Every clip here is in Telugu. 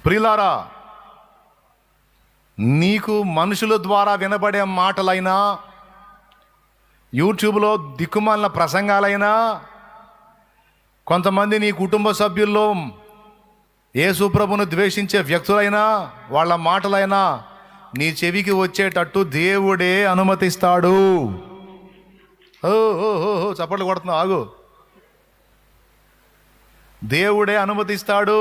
ప్రియులారా, నీకు మనుషుల ద్వారా వినబడే మాటలైనా, యూట్యూబ్లో దిక్కుమాలిన ప్రసంగాలైనా, కొంతమంది నీ కుటుంబ సభ్యుల్లో యేసు ప్రభువును ద్వేషించే వ్యక్తులైనా వాళ్ళ మాటలైనా నీ చెవికి వచ్చేటట్టు దేవుడే అనుమతిస్తాడు. చప్పట్లు కొడుతున్నావు, ఆగు. దేవుడే అనుమతిస్తాడు.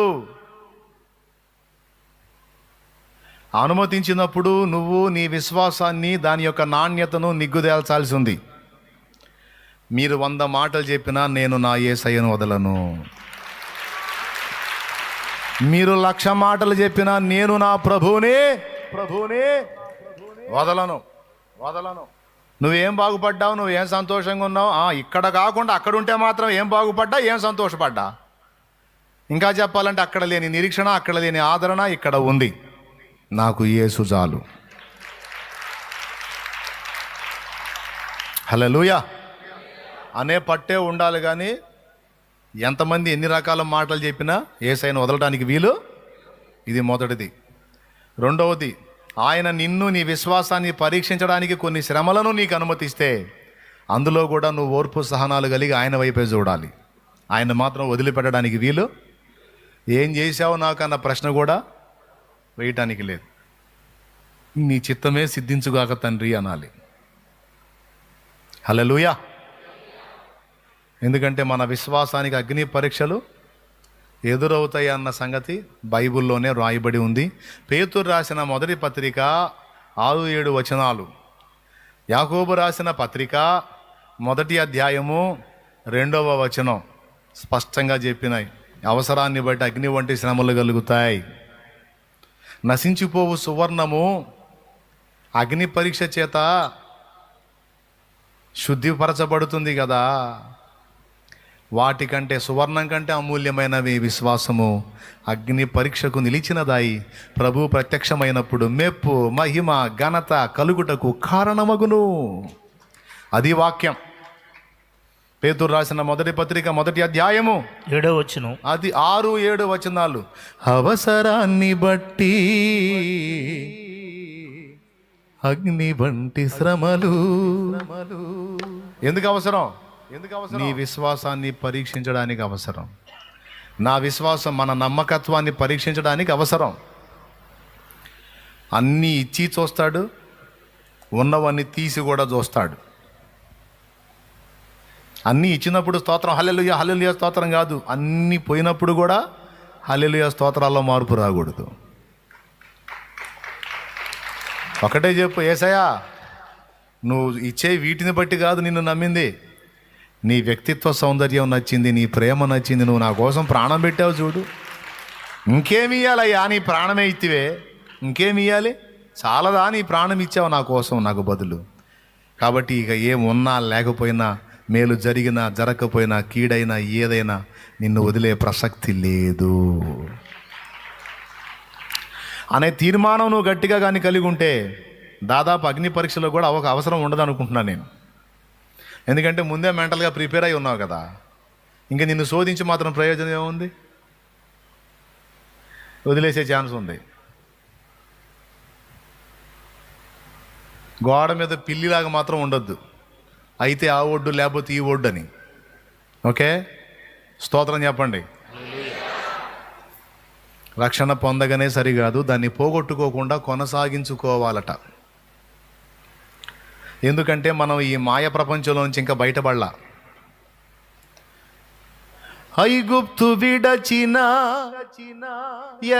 అనుమతించినప్పుడు నువ్వు నీ విశ్వాసాన్ని, దాని యొక్క నాణ్యతను నిగ్గుదేల్చాల్సి ఉంది. మీరు 100 మాటలు చెప్పినా నేను నా యేసయ్యను వదలను. మీరు 1,00,000 మాటలు చెప్పినా నేను నా ప్రభువునే వదలను. నువ్వేం బాగుపడ్డావు, నువ్వేం సంతోషంగా ఉన్నావు, ఇక్కడ కాకుండా అక్కడ ఉంటే మాత్రం ఏం బాగుపడ్డా, ఏం సంతోషపడ్డా. ఇంకా చెప్పాలంటే అక్కడ లేని నిరీక్షణ, అక్కడ లేని ఆదరణ ఇక్కడ ఉంది. నాకు యేసు చాలు. హల్లెలూయా అనే పట్టే ఉండాలి. కానీ ఎంతమంది ఎన్ని రకాల మాటలు చెప్పినా యేసయ్యను వదలడానికి వీలు. ఇది మొదటిది. రెండవది, ఆయన నిన్ను, నీ విశ్వాసాన్ని పరీక్షించడానికి కొన్ని శ్రమలను నీకు అనుమతిస్తే అందులో కూడా నువ్వు ఓర్పు సహనాలు కలిగి ఆయన వైపే చూడాలి. ఆయన మాత్రం వదిలిపెట్టడానికి వీలు. ఏం చేశావు నాకు అన్న ప్రశ్న కూడా వేయటానికి లేదు. నీ చిత్తమే సిద్ధించుగాక తండ్రి అనాలి. హల్లెలూయా. ఎందుకంటే మన విశ్వాసానికి అగ్ని పరీక్షలు ఎదురవుతాయి అన్న సంగతి బైబిల్లోనే రాయబడి ఉంది. పేతురు రాసిన మొదటి పత్రిక 6-7 వచనాలు, యాకోబు రాసిన పత్రిక 1వ అధ్యాయము 2వ వచనం స్పష్టంగా చెప్పినాయి. అవసరాన్ని బట్టి అగ్ని వంటి శ్రమలు కలుగుతాయి. నశించిపోవు సువర్ణము అగ్ని పరీక్ష చేత శుద్ధిపరచబడుతుంది కదా. వాటికంటే, సువర్ణం కంటే అమూల్యమైనవి విశ్వాసము. అగ్ని పరీక్షకు నిలిచినదాయి ప్రభు ప్రత్యక్షమైనప్పుడు మెప్పు, మహిమ, ఘనత కలుగుటకు కారణమగును. అది వాక్యం. పేతురు రాసిన మొదటి పత్రిక 1వ అధ్యాయము 7వ వచనం, అది 6-7 వచనాలు. అవసరాన్ని బట్టి అగ్ని వంటి శ్రమలు. ఎందుకు అవసరం? నీ విశ్వాసాన్ని పరీక్షించడానికి అవసరం. నా విశ్వాసం, మన నమ్మకత్వాన్ని పరీక్షించడానికి అవసరం. అన్నీ ఇచ్చి చూస్తాడు, ఉన్నవన్నీ తీసి కూడా చూస్తాడు. అన్నీ ఇచ్చినప్పుడు స్తోత్రం హల్లెలూయా హల్లెలూయా స్తోత్రం కాదు, అన్నీ పోయినప్పుడు కూడా హల్లెలూయా స్తోత్రాల్లో మార్పు రాకూడదు. ఒకటే చెప్పు, యేసయ్యా నువ్వు ఇచ్చే వీటిని బట్టి కాదు నిన్ను నమ్మింది, నీ వ్యక్తిత్వ సౌందర్యం నచ్చింది, నీ ప్రేమ నచ్చింది, నువ్వు నా కోసం ప్రాణం పెట్టావు చూడు. ఇంకేమి ఇవ్వాలయ్యా? నీ ప్రాణమే ఇత్తివే, ఇంకేమి ఇవ్వాలి? చాలదా నీ ప్రాణం ఇచ్చావు నా కోసం, నాకు బదులు. కాబట్టి ఇక ఏమున్నా లేకపోయినా, మేలు జరిగినా జరగకపోయినా, కీడైనా ఏదైనా నిన్ను వదిలే ప్రసక్తి లేదు అనే తీర్మానం నువ్వు గట్టిగా కానీ కలిగి ఉంటే దాదాపు అగ్ని పరీక్షలో కూడా ఒక అవసరం ఉండదు అనుకుంటున్నాను నేను. ఎందుకంటే ముందే మెంటల్గా ప్రిపేర్ అయి ఉన్నావు కదా. ఇంకా నిన్ను శోధించి మాత్రం ప్రయోజనం ఏముంది? వదిలేసే ఛాన్స్ ఉంది. గోడ మీద పిల్లిలాగా మాత్రం ఉండొద్దు, అయితే ఆ ఒడ్డు లేకపోతే ఈ ఒడ్డు అని. ఓకే, స్తోత్రం చెప్పండి. రక్షణ పొందగానే సరికాదు, దాన్ని పోగొట్టుకోకుండా కొనసాగించుకోవాలట. ఎందుకంటే మనం ఈ మాయ ప్రపంచంలో నుంచి ఇంకా బయటపడలా. ఐగుప్తు విడచిన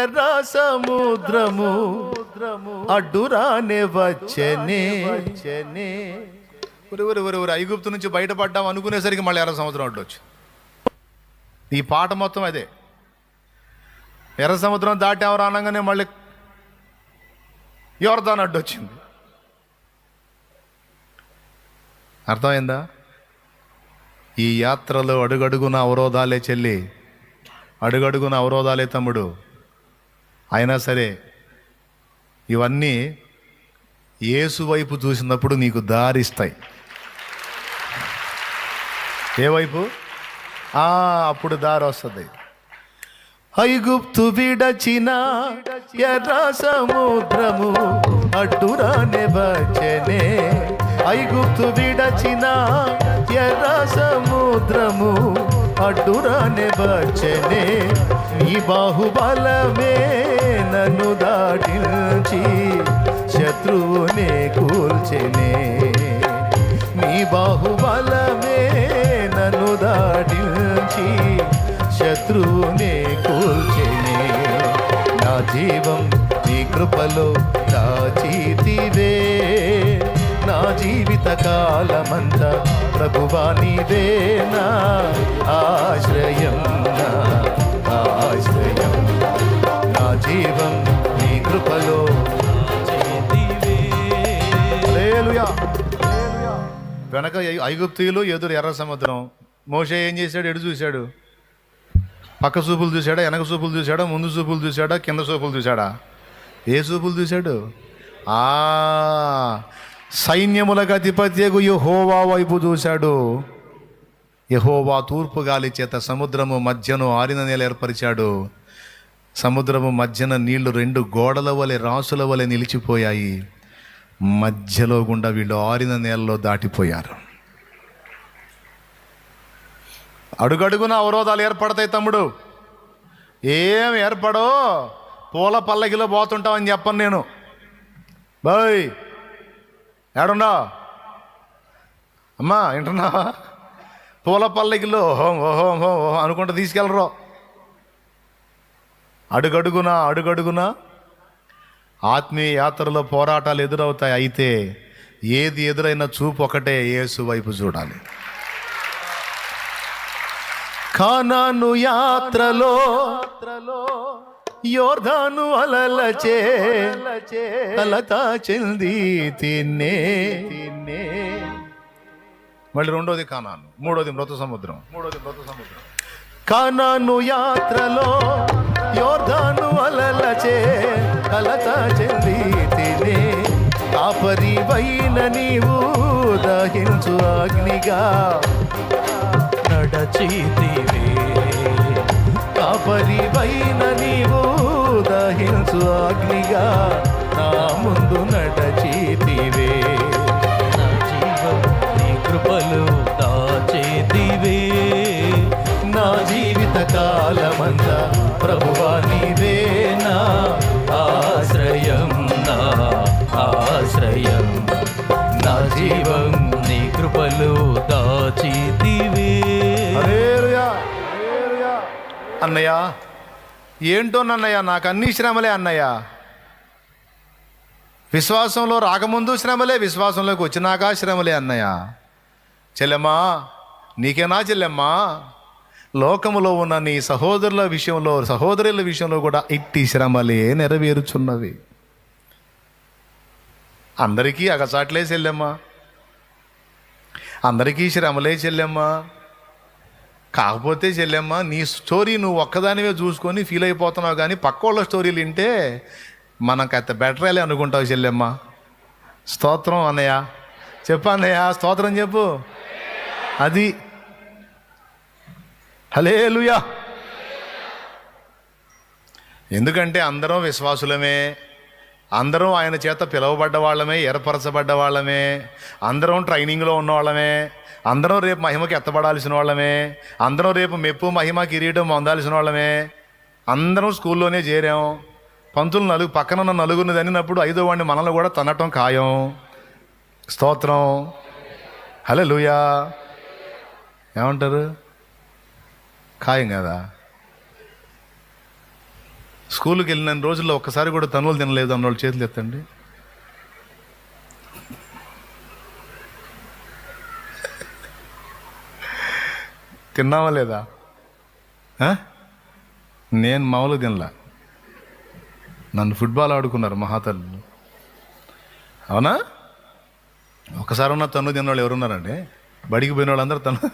ఎర్ర సముద్రము అడ్డురానే వచ్చనే. ఐగుప్తు నుంచి బయటపడ్డాం అనుకునేసరికి మళ్ళీ 60 సంవత్సరం అడ్డొచ్చు. ఈ పాట మొత్తం అదే. ఎర్ర సముద్రం దాటాము రానంగానే మళ్ళీ యోర్దాను అడ్డొచ్చింది. అర్థమైందా? ఈ యాత్రలో అడుగడుగున అవరోధాలే చెల్లి, అడుగడుగున అవరోధాలే తమ్ముడు. అయినా సరే ఇవన్నీ యేసు వైపు చూసినప్పుడు నీకు దారిస్తాయి. ఏ వైపు? అప్పుడు దారి వస్తుంది. ఐగుప్తు విడచిన ఎర్ర సముద్రము అడ్డురానే వచ్చెనే. ఐగుప్తు విడచిన ఎర్ర సముద్రము అడ్డురానే వచ్చెనే. నీ బాహుబలమే నన్ను దాటించి శత్రువునే కూల్చెనే. నీ బాహుబలమే నన్ను దాటించి శత్రువునే కూల్చెనే. నా జీవం నీ కృపలో దాచితివే. నా జీవిత కాలమంతా ప్రభువా నీవే నా ఆశ్రయం, నా ఆశ్రయం. నా జీవం నీ కృపలో దాచితివే. హల్లెలూయా. వెనక ఐగుప్తీయులు, ఎదురు ఎర్ర సముద్రం. మోషే ఏం చేశాడు? ఎడు చూశాడు? పక్క చూపులు చూశాడా? వెనక చూపులు చూశాడా? ముందు చూపులు చూశాడా? కింద చూపులు చూశాడా? ఏ చూపులు చూశాడు? సైన్యములకు అధిపత్యకు యెహోవా వైపు చూశాడు. యెహోవా తూర్పు గాలి చేత సముద్రము మధ్యను ఆరిన నేల ఏర్పరిచాడు. సముద్రము మధ్యన నీళ్లు 2 గోడల వలె, రాసుల వలె నిలిచిపోయాయి. మధ్యలో గుండా వీళ్ళు ఆరిన నేలలో దాటిపోయారు. అడుగడుగున అవరోధాలు ఏర్పడతాయి తమ్ముడు. ఏం ఏర్పడో పూల పల్లకిలో పోతుంటామని చెప్పను నేను. బాయ్ ఏడున్నా అమ్మా, వింటున్నావా? పూల పల్లకిలో ఓహోం ఓహోం ఓహో అనుకుంటూ తీసుకెళ్ళరు. అడుగడుగున ఆత్మీయ యాత్రలో పోరాటాలు ఎదురవుతాయి. అయితే ఏది ఎదురైనా చూపు ఒకటే, యేసు వైపు చూడాలి. కానాను యాత్రలో యోర్దాను అలలచే కలత చెంది తిన్నే. మళ్ళీ రెండోది కానాను, మూడోది మృత సముద్రం. కానాను యాత్రలో యోర్దాను అలలచే కలత చెంది తినే. కాపరివైన నీవు దహించు అగ్నిగా నడచితివే. కాపరివైన నీవు దహించు అగ్నిగా నా ముందు నడచితివే. నా జీవం నీ కృపలు దాచితివే. నా జీవిత కాలమంతా ప్రభువా నీవే నా ఆశ్రయం, నా ఆశ్రయం. నా జీవం నీ కృపలు దాచితివే. అన్నయ్య ఏంటోనన్నయ్య, నాకు అన్ని శ్రమలే అన్నయ్య. విశ్వాసంలో రాకముందు శ్రమలే, విశ్వాసంలోకి వచ్చినాక శ్రమలే అన్నయ్య. చెల్లెమ్మా నీకేనా చెల్లెమ్మా? లోకములో ఉన్న నీ సహోదరుల విషయంలో, సహోదరుల విషయంలో కూడా ఇట్టి శ్రమలే నెరవేరుచున్నవి. అందరికీ అగచాట్లే చెల్లెమ్మా, అందరికీ శ్రమలే చెల్లెమ్మా. కాకపోతే చెల్లెమ్మా, నీ స్టోరీ నువ్వు ఒక్కదానివే చూసుకొని ఫీల్ అయిపోతున్నావు, కానీ పక్క వాళ్ళ స్టోరీలు వింటే మనకైతే బెటరేలే అనుకుంటావు చెల్లెమ్మా. స్తోత్రం అన్నయ్య, చెప్పు అన్నయ్య, స్తోత్రం చెప్పు. అది హల్లెలూయా. ఎందుకంటే అందరం విశ్వాసులమే, అందరం ఆయన చేత పిలువబడ్డ వాళ్ళమే, ఏర్పరచబడ్డ వాళ్ళమే, అందరం ట్రైనింగ్లో ఉన్నవాళ్ళమే, అందరం రేపు మహిమకి ఎత్తబడాల్సిన వాళ్ళమే, అందరం రేపు మెప్పు మహిమ కిరీటం పొందాల్సిన వాళ్ళమే. అందరం స్కూల్లోనే చేరాం. పంతులు పక్కన ఉన్న నలుగురిని తన్నినప్పుడు 5వ వాడిని మనల్ని కూడా తన్నటం ఖాయం. స్తోత్రం హల్లెలూయా. ఏమంటారు? ఖాయం కదా. స్కూల్కి వెళ్ళిన రోజుల్లో ఒక్కసారి కూడా తనువులు తినలేదు అన్నోళ్ళు చేతులు ఎత్తండి. తిన్నావా లేదా? నేను మామూలుగా తినలా. నన్ను ఫుట్బాల్ ఆడుకున్నారు మహాతల్లు. అవునా? ఒకసారి ఉన్న తను తిన్నవాళ్ళు ఎవరున్నారండి? బడికి పోయిన వాళ్ళందరూ తను.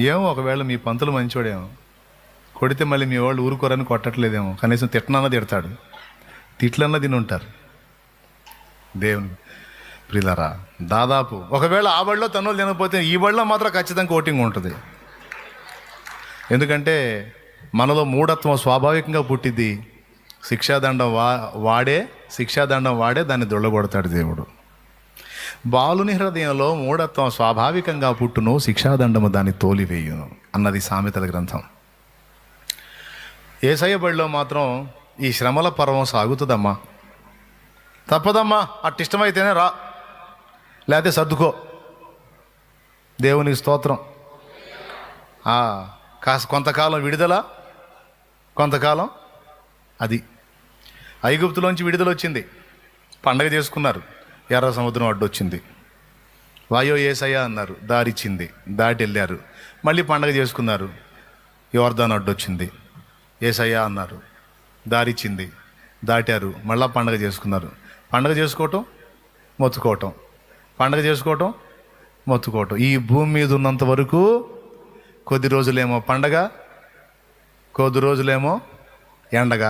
ఏమో ఒకవేళ మీ పంతులు మంచివాడేమో, కొడితే మళ్ళీ మీ వాళ్ళు ఊరుకోరని కొట్టట్లేదేమో, కనీసం తిట్టనన్నా తిడతాడు, తిట్లన్నా తిని ఉంటారు. దేవుని ప్రియులారా, దాదాపు ఒకవేళ ఆ బడిలో తనులు తినకపోతే ఈ బడిలో మాత్రం ఖచ్చితంగా కోటింగ్ ఉంటుంది. ఎందుకంటే మనలో మూఢత్వం స్వాభావికంగా పుట్టిద్ది. శిక్షాదండం వాడే దాన్ని దొళ్ళగొడతాడు దేవుడు. బాలుని హృదయంలో మూఢత్వం స్వాభావికంగా పుట్టును, శిక్షాదండము దాన్ని తోలివేయును అన్నది సామెతల గ్రంథం. యేసయ్య బడిలో మాత్రం ఈ శ్రమల పర్వం సాగుతుందమ్మా. తప్పదమ్మా, అట్టిష్టమైతేనే రా, లేకపోతే సర్దుకో. దేవునికి స్తోత్రం. కాస్త కొంతకాలం విడుదల, కొంతకాలం అది. ఐగుప్తులోంచి విడుదల వచ్చింది, పండగ చేసుకున్నారు, ఎర్ర సముద్రం అడ్డొచ్చింది, వాయో యేసయ్య అన్నారు, దారిచ్చింది, దాటి వెళ్ళారు. మళ్ళీ పండగ చేసుకున్నారు, యోర్దాను అడ్డొచ్చింది, యేసయ్య అన్నారు, దారిచ్చింది, దాటారు, మళ్ళీ పండగ చేసుకున్నారు. పండగ చేసుకోవటం, మొత్తుకోవటం, పండగ చేసుకోవటం, మొత్తుకోవటం. ఈ భూమి మీద ఉన్నంత వరకు కొద్ది రోజులేమో పండగ, కొద్ది రోజులేమో ఎండగా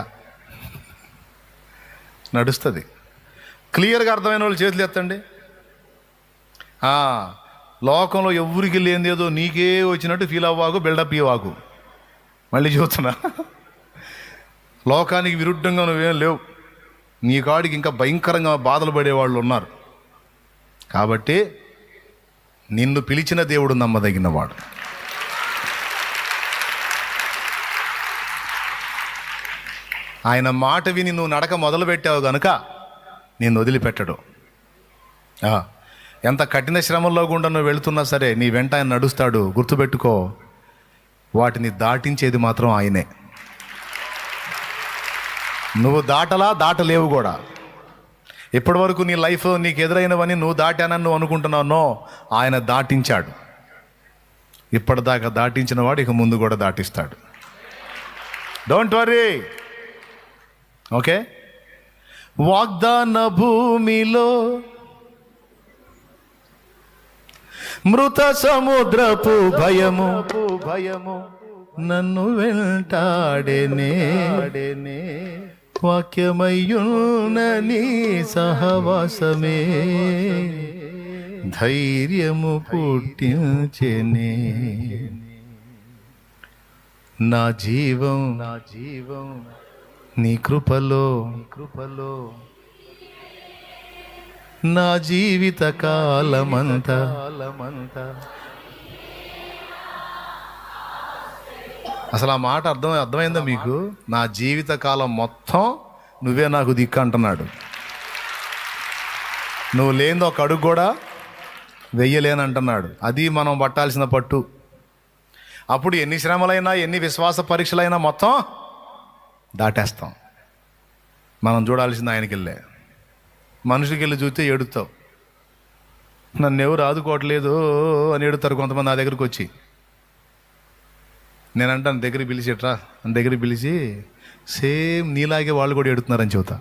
నడుస్తుంది. క్లియర్గా అర్థమైన వాళ్ళు చేతులు ఎత్తండి. లోకంలో ఎవరికి లేనిదేదో నీకే వచ్చినట్టు ఫీల్ అవ్వాకు, బిల్డప్ ఇవ్వాకు. మళ్ళీ చూస్తున్నా, లోకానికి విరుద్ధంగా నువ్వేం లేవు. నీ కాడికి ఇంకా భయంకరంగా బాధలు పడేవాళ్ళు ఉన్నారు. కాబట్టి నిన్ను పిలిచిన దేవుడు నమ్మదగినవాడు. ఆయన మాట విని నువ్వు నడక మొదలుపెట్టావు కనుక నిన్ను వదిలిపెట్టడు. ఎంత కఠిన శ్రమల్లో గుండా నువ్వు వెళుతున్నా సరే నీ వెంట ఆయన నడుస్తాడు. గుర్తుపెట్టుకో, వాటిని దాటించేది మాత్రం ఆయనే. నువ్వు దాటలేవు కూడా. ఇప్పటి వరకు నీ లైఫ్ నీకు ఎదురైనవని నువ్వు దాటానని నువ్వు అనుకుంటున్నావు. ఆయన దాటించాడు. ఇప్పటిదాకా దాటించిన వాడు ఇక ముందు కూడా దాటిస్తాడు. Don't worry. ఓకే. వాగ్దాన భూమిలో మృత సముద్రపు భయము నన్ను వెంటాడేనే, వాక్యమయ్యున్న నీ సహవాసమే ధైర్యము పుట్టించెనే. నా జీవం నీ కృపలో నా జీవిత కాలమంతా. అసలు ఆ మాట అర్థమైందా మీకు? నా జీవిత కాలం మొత్తం నువ్వే నాకు దిక్కు అంటున్నాడు. నువ్వు లేనిది ఒక అడుగు కూడా వెయ్యలేనంటున్నాడు. అది మనం పట్టాల్సిన పట్టు. అప్పుడు ఎన్ని శ్రమలైనా ఎన్ని విశ్వాస పరీక్షలైనా మొత్తం దాటేస్తాం. మనం చూడాల్సింది ఆయనకి వెళ్ళే. మనిషికి వెళ్ళి చూస్తే ఏడుతావు. నన్ను ఎవరు ఆదుకోవట్లేదు అని ఏడుతారు కొంతమంది నా దగ్గరికి వచ్చి. నేనంటాను దగ్గరికి పిలిచేట్రా అని, దగ్గరికి పిలిచి సేమ్ నీలాగే వాళ్ళు కూడా ఏడుతున్నారని చెబుతా.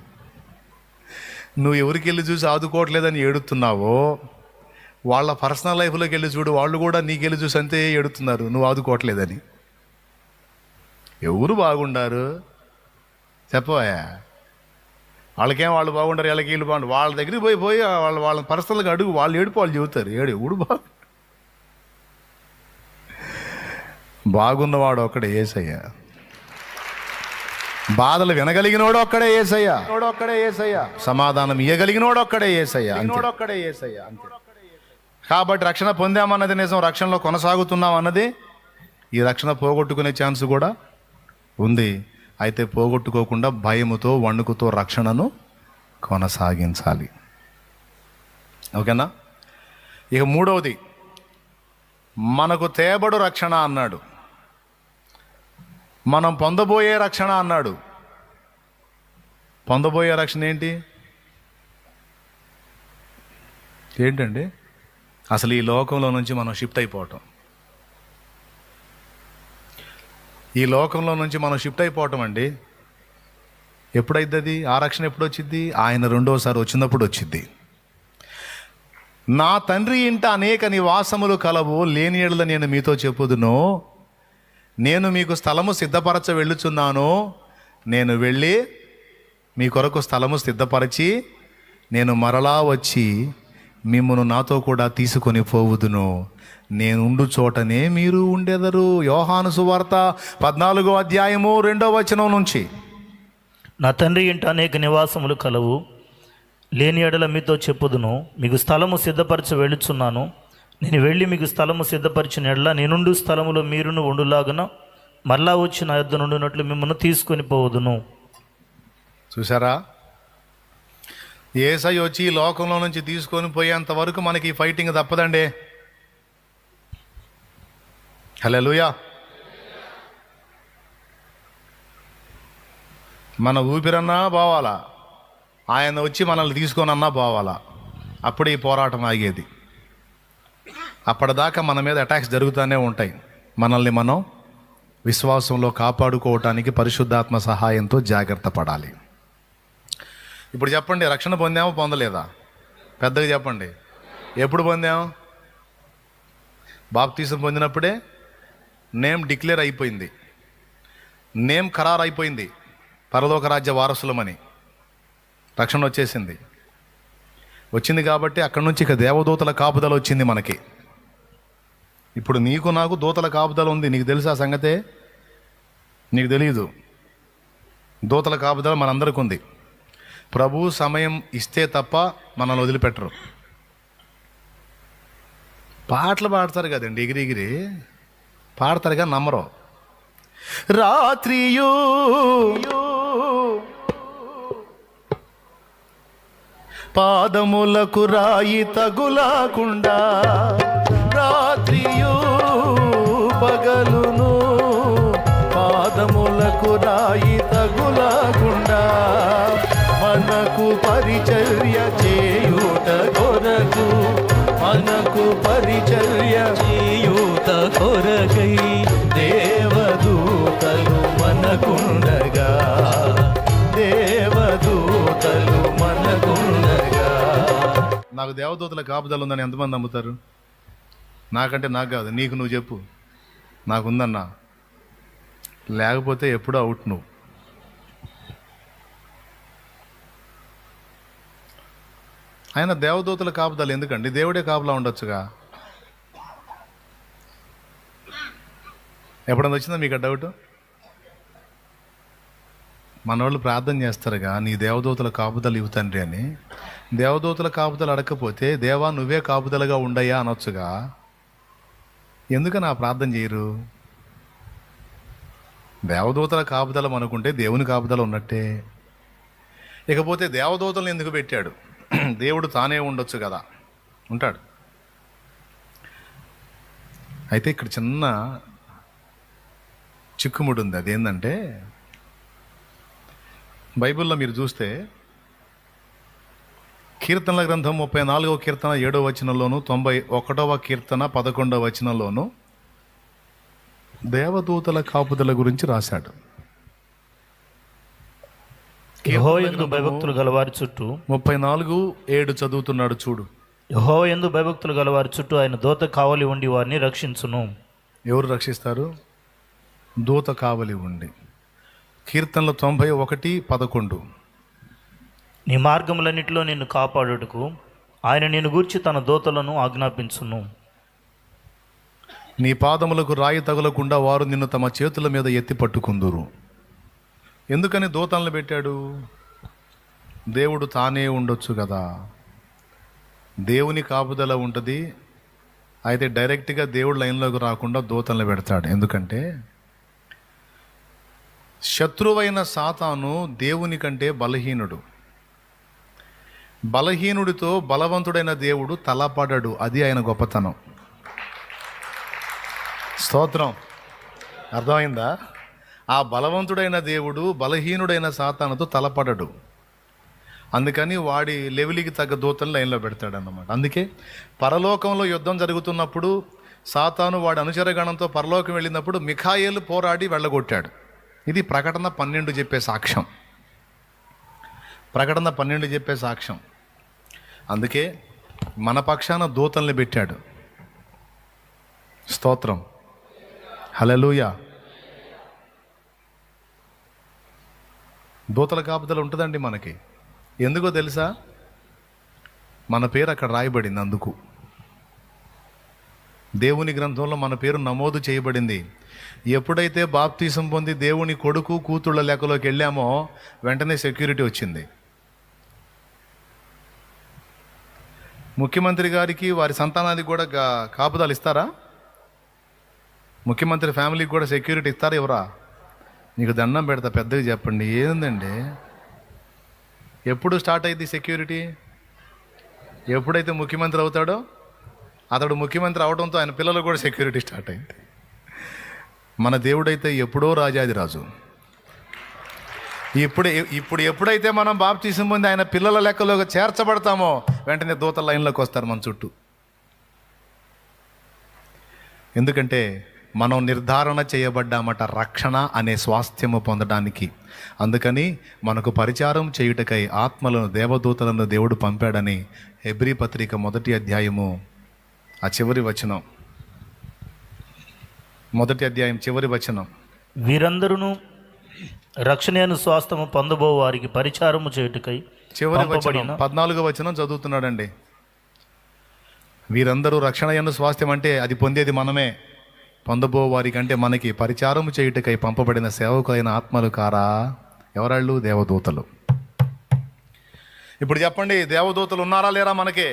నువ్వు ఎవరికి వెళ్ళి చూసి ఆదుకోవట్లేదని ఏడుతున్నావో వాళ్ళ పర్సనల్ లైఫ్లోకి వెళ్ళి చూడు, వాళ్ళు కూడా నీకెళ్ళి చూసి అంతే ఏడుతున్నారు నువ్వు ఆదుకోవట్లేదని. ఎవరు బాగుండారు చెప్పవా? వాళ్ళు బాగుంటారు, వీళ్ళకి వీళ్ళు బాగుంటారు. వాళ్ళ దగ్గరికి పోయి వాళ్ళ పర్సనల్గా అడుగు, వాళ్ళు ఏడుపు వాళ్ళు చెబుతారు. ఎవడు బాగున్నవాడు ఒక్కడే యేసయ్య. బాధలు వినగలిగినోడు ఒక్కడే యేసయ్య. సమాధానం ఇయ్యగలిగినోడు ఒక్కడే యేసయ్య. అంతే. కాబట్టి రక్షణ పొందామన్నది నిజం, రక్షణలో కొనసాగుతున్నాం అన్నది. ఈ రక్షణ పోగొట్టుకునే ఛాన్స్ కూడా ఉంది. అయితే పోగొట్టుకోకుండా భయముతో వణుకుతో రక్షణను కొనసాగించాలి. ఓకేనా? ఇక మూడవది, మనకు తేబడు రక్షణ అన్నాడు, మనం పొందబోయే రక్షణ అన్నాడు. పొందబోయే రక్షణ ఏంటండి? అసలు ఈ లోకంలో నుంచి మనం షిఫ్ట్ అయిపోవటం. ఈ లోకంలో నుంచి మనం షిఫ్ట్ అయిపోవటం అండి. ఎప్పుడైద్ది ఆ రక్షణ? ఎప్పుడు వచ్చింది? ఆయన రెండోసారి వచ్చినప్పుడు వచ్చింది. నా తండ్రి ఇంట అనేక నివాసములు కలవు, లేని యెడల నేను మీతో చెప్పుదును. నేను మీకు స్థలము సిద్ధపరచ వెళ్ళుచున్నాను. నేను వెళ్ళి మీ కొరకు స్థలము సిద్ధపరచి నేను మరలా వచ్చి మిమ్మును నాతో కూడా తీసుకొని పోవుదును. నేనుండు చోటనే మీరు ఉండెదరు. యోహాను సువార్త 14వ అధ్యాయము 2వ వచనం నుంచి. నా తండ్రి ఇంట అనేక నివాసములు కలవు, లేని ఎడల మీతో చెప్పుదును. మీకు స్థలము సిద్ధపరచి వెళ్ళుచున్నాను. నేను వెళ్ళి మీకు స్థలము సిద్ధపరిచిన ఎడల నేనుండు స్థలములో మీరును ఉండులాగున మరలా వచ్చి నా యొద్ద నుండినట్లు మిమ్మల్ని తీసుకొని పోవదును. చూసారా, యేసయ్య వచ్చి ఈ లోకంలో నుంచి తీసుకొని పోయేంత వరకు మనకి ఈ ఫైటింగ్ తప్పదండి. హల్లెలూయా. మన ఊపిరన్నా పోవాలా, ఆయన వచ్చి మనల్ని తీసుకొనన్నా పోవాలా, అప్పుడు ఈ పోరాటం ఆగేది. అప్పటిదాకా మన మీద అటాక్స్ జరుగుతూనే ఉంటాయి. మనల్ని మనం విశ్వాసంలో కాపాడుకోవటానికి పరిశుద్ధాత్మ సహాయంతో జాగ్రత్త పడాలి. ఇప్పుడు చెప్పండి, రక్షణ పొందామో పొందలేదా? పెద్దగా చెప్పండి. ఎప్పుడు పొందాము? బాప్తీసం పొందినప్పుడే నేమ్ డిక్లేర్ అయిపోయింది, నేమ్ ఖరారు అయిపోయింది, పరలోక రాజ్య వారసులమని. రక్షణ వచ్చేసింది. వచ్చింది కాబట్టి అక్కడి నుంచి ఇక దేవదూతల కాపుదల వచ్చింది మనకి. ఇప్పుడు నీకు నాకు దూతల కాపుదల ఉంది. నీకు తెలుసా సంగతే? నీకు తెలియదు. దూతల కాపుదల మనందరికీ ఉంది. ప్రభు సమయం ఇస్తే తప్ప మనల్ని వదిలిపెట్టరు. పాటలు పాడతారు కదండి, ఎగిరి పాడతారుగా నమ్మరు. రాత్రియు పాదములకు రాయి తగులాకుండా, రాత్రియు పగలును పాదములకు రాయి తగులాకుండా, మనకు పరిచర్య చేయుట కొరకు, మనకు పరిచర్య చేయుట కొరకై దేవదూతలు మనకుండగా, దేవదూతలు మనకుండగా. నాకు దేవదూతల కాపుదల ఉందని ఎంతమంది నమ్ముతారు? నాకంటే నాకు కాదు, నీకు నువ్వు చెప్పు. నాకుందన్నా, లేకపోతే ఎప్పుడూ అవుట్ నువ్వు. ఆయన దేవదూతల కాపుదల ఎందుకండి? దేవుడే కాపులా ఉండొచ్చుగా. ఎప్పుడన్నా వచ్చిందా మీకు ఆ డౌట్? మనోళ్ళు ప్రార్థన చేస్తారుగా, నీ దేవదూతల కాపుదల ఇవ్వు తండ్రి అని. దేవదూతల కాపుదల అడగకపోతే దేవా నువ్వే కాపుదలగా ఉండయా అనొచ్చుగా. ఎందుకని ఆ ప్రార్థన చేయరు? దేవదూతల కాపుదల అనుకుంటే దేవుని కాపుదల ఉన్నట్టే. ఇకపోతే దేవదూతలను ఎందుకు పెట్టాడు? దేవుడు తానే ఉండొచ్చు కదా, ఉంటాడు. అయితే ఇక్కడ చిన్న చిక్కుముడి ఉంది. అదేంటంటే, బైబిల్లో మీరు చూస్తే కీర్తనల గ్రంథం 34వ కీర్తన 7వ వచనంలోను, 91వ కీర్తన 11వ వచనంలోను దేవదూతల కాపుదల గురించి రాశాడు. యెహోవాయందు భయభక్తులు గలవారి చుట్టూ 34:7 చదువుతున్నాడు చూడు. యెహోవాయందు భయభక్తులు గలవారి చుట్టూ ఆయన దూత కావలి ఉండి వారిని రక్షించును. ఎవరు రక్షిస్తారు? దూత కావలి ఉండి. కీర్తనలు 91:11 నీ మార్గములన్నిటిలో నిన్ను కాపాడుటకు ఆయన నిన్ను గూర్చి తన దూతలను ఆజ్ఞాపించును. నీ పాదములకు రాయి తగులకుండా వారు నిన్ను తమ చేతుల మీద ఎత్తి పట్టుకుందురు. ఎందుకని దూతలను పెట్టాడు? దేవుడు తానే ఉండొచ్చు కదా. దేవుని కాపుదల ఉంటుంది. అయితే డైరెక్ట్గా దేవుడు లైన్లోకి రాకుండా దూతలను పెడతాడు. ఎందుకంటే శత్రువైన సాతాను దేవుని కంటే బలహీనుడు. బలహీనుడితో బలవంతుడైన దేవుడు తలపడడు. అది ఆయన గొప్పతనం. స్తోత్రం. అర్థమైందా? ఆ బలవంతుడైన దేవుడు బలహీనుడైన సాతానుతో తలపడడు. అందుకని వాడి లెవెలికి తగ్గ దూతలు లైన్లో పెడతాడు అన్నమాట. అందుకే పరలోకంలో యుద్ధం జరుగుతున్నప్పుడు సాతాను వాడి అనుచరగణంతో పరలోకం వెళ్ళినప్పుడు మిఖాయేలు పోరాడి వెళ్ళగొట్టాడు. ఇది ప్రకటన 12 చెప్పే సాక్ష్యం. ప్రకటన 12 చెప్పే సాక్ష్యం. అందుకే మన పక్షాన దూతల్ని పెట్టాడు. స్తోత్రం. హల్లెలూయా. దూతల కాపుదల ఉంటుందండి మనకి. ఎందుకో తెలుసా? మన పేరు అక్కడ రాయబడింది. అందుకు దేవుని గ్రంథంలో మన పేరు నమోదు చేయబడింది. ఎప్పుడైతే బాప్తీసం పొంది దేవుని కొడుకు కూతుళ్ళ లెక్కలోకి వెళ్ళామో వెంటనే సెక్యూరిటీ వచ్చింది. ముఖ్యమంత్రి గారికి వారి సంతానానికి కూడా కాపుదలు ఇస్తారా? ముఖ్యమంత్రి ఫ్యామిలీకి కూడా సెక్యూరిటీ ఇస్తారా? ఎవరా? నీకు దండం పెడతా, పెద్దవి చెప్పండి. ఏందండి, ఎప్పుడు స్టార్ట్ అయింది సెక్యూరిటీ? ఎప్పుడైతే ముఖ్యమంత్రి అవుతాడో అతడు ముఖ్యమంత్రి అవడంతో ఆయన పిల్లలు కూడా సెక్యూరిటీ స్టార్ట్ అయింది. మన దేవుడైతే ఎప్పుడో రాజాదిరాజు. ఇప్పుడు ఎప్పుడైతే మనం బాప్తీసం పొంది ఆయన పిల్లల లెక్కలో చేర్చబడతామో వెంటనే దూతల లైన్లోకి వస్తారు మన చుట్టూ. ఎందుకంటే మనం నిర్ధారణ చేయబడ్డామట రక్షణ అనే స్వాస్థ్యము పొందడానికి. అందుకని మనకు పరిచారం చేయుటకై ఆత్మలను దేవదూతలను దేవుడు పంపాడని హెబ్రీ పత్రిక 1వ అధ్యాయము ఆ చివరి వచనం, 1వ అధ్యాయం చివరి వచనం, వీరందరూ రక్షణను స్వాస్థ్యము పొందబో వారికి పరిచారము చేయుటకై చివరి వచనం 14వ వచనం చదువుతున్నాడండి. వీరందరూ రక్షణ యందు స్వాస్థ్యం అంటే అది పొందేది మనమే. పొందబో వారికి అంటే మనకి పరిచారము చేయుటకై పంపబడిన సేవకులైన ఆత్మలు కారా? ఎవరాళ్ళు? దేవదూతలు. ఇప్పుడు చెప్పండి, దేవదూతలు ఉన్నారా లేరా? మనకి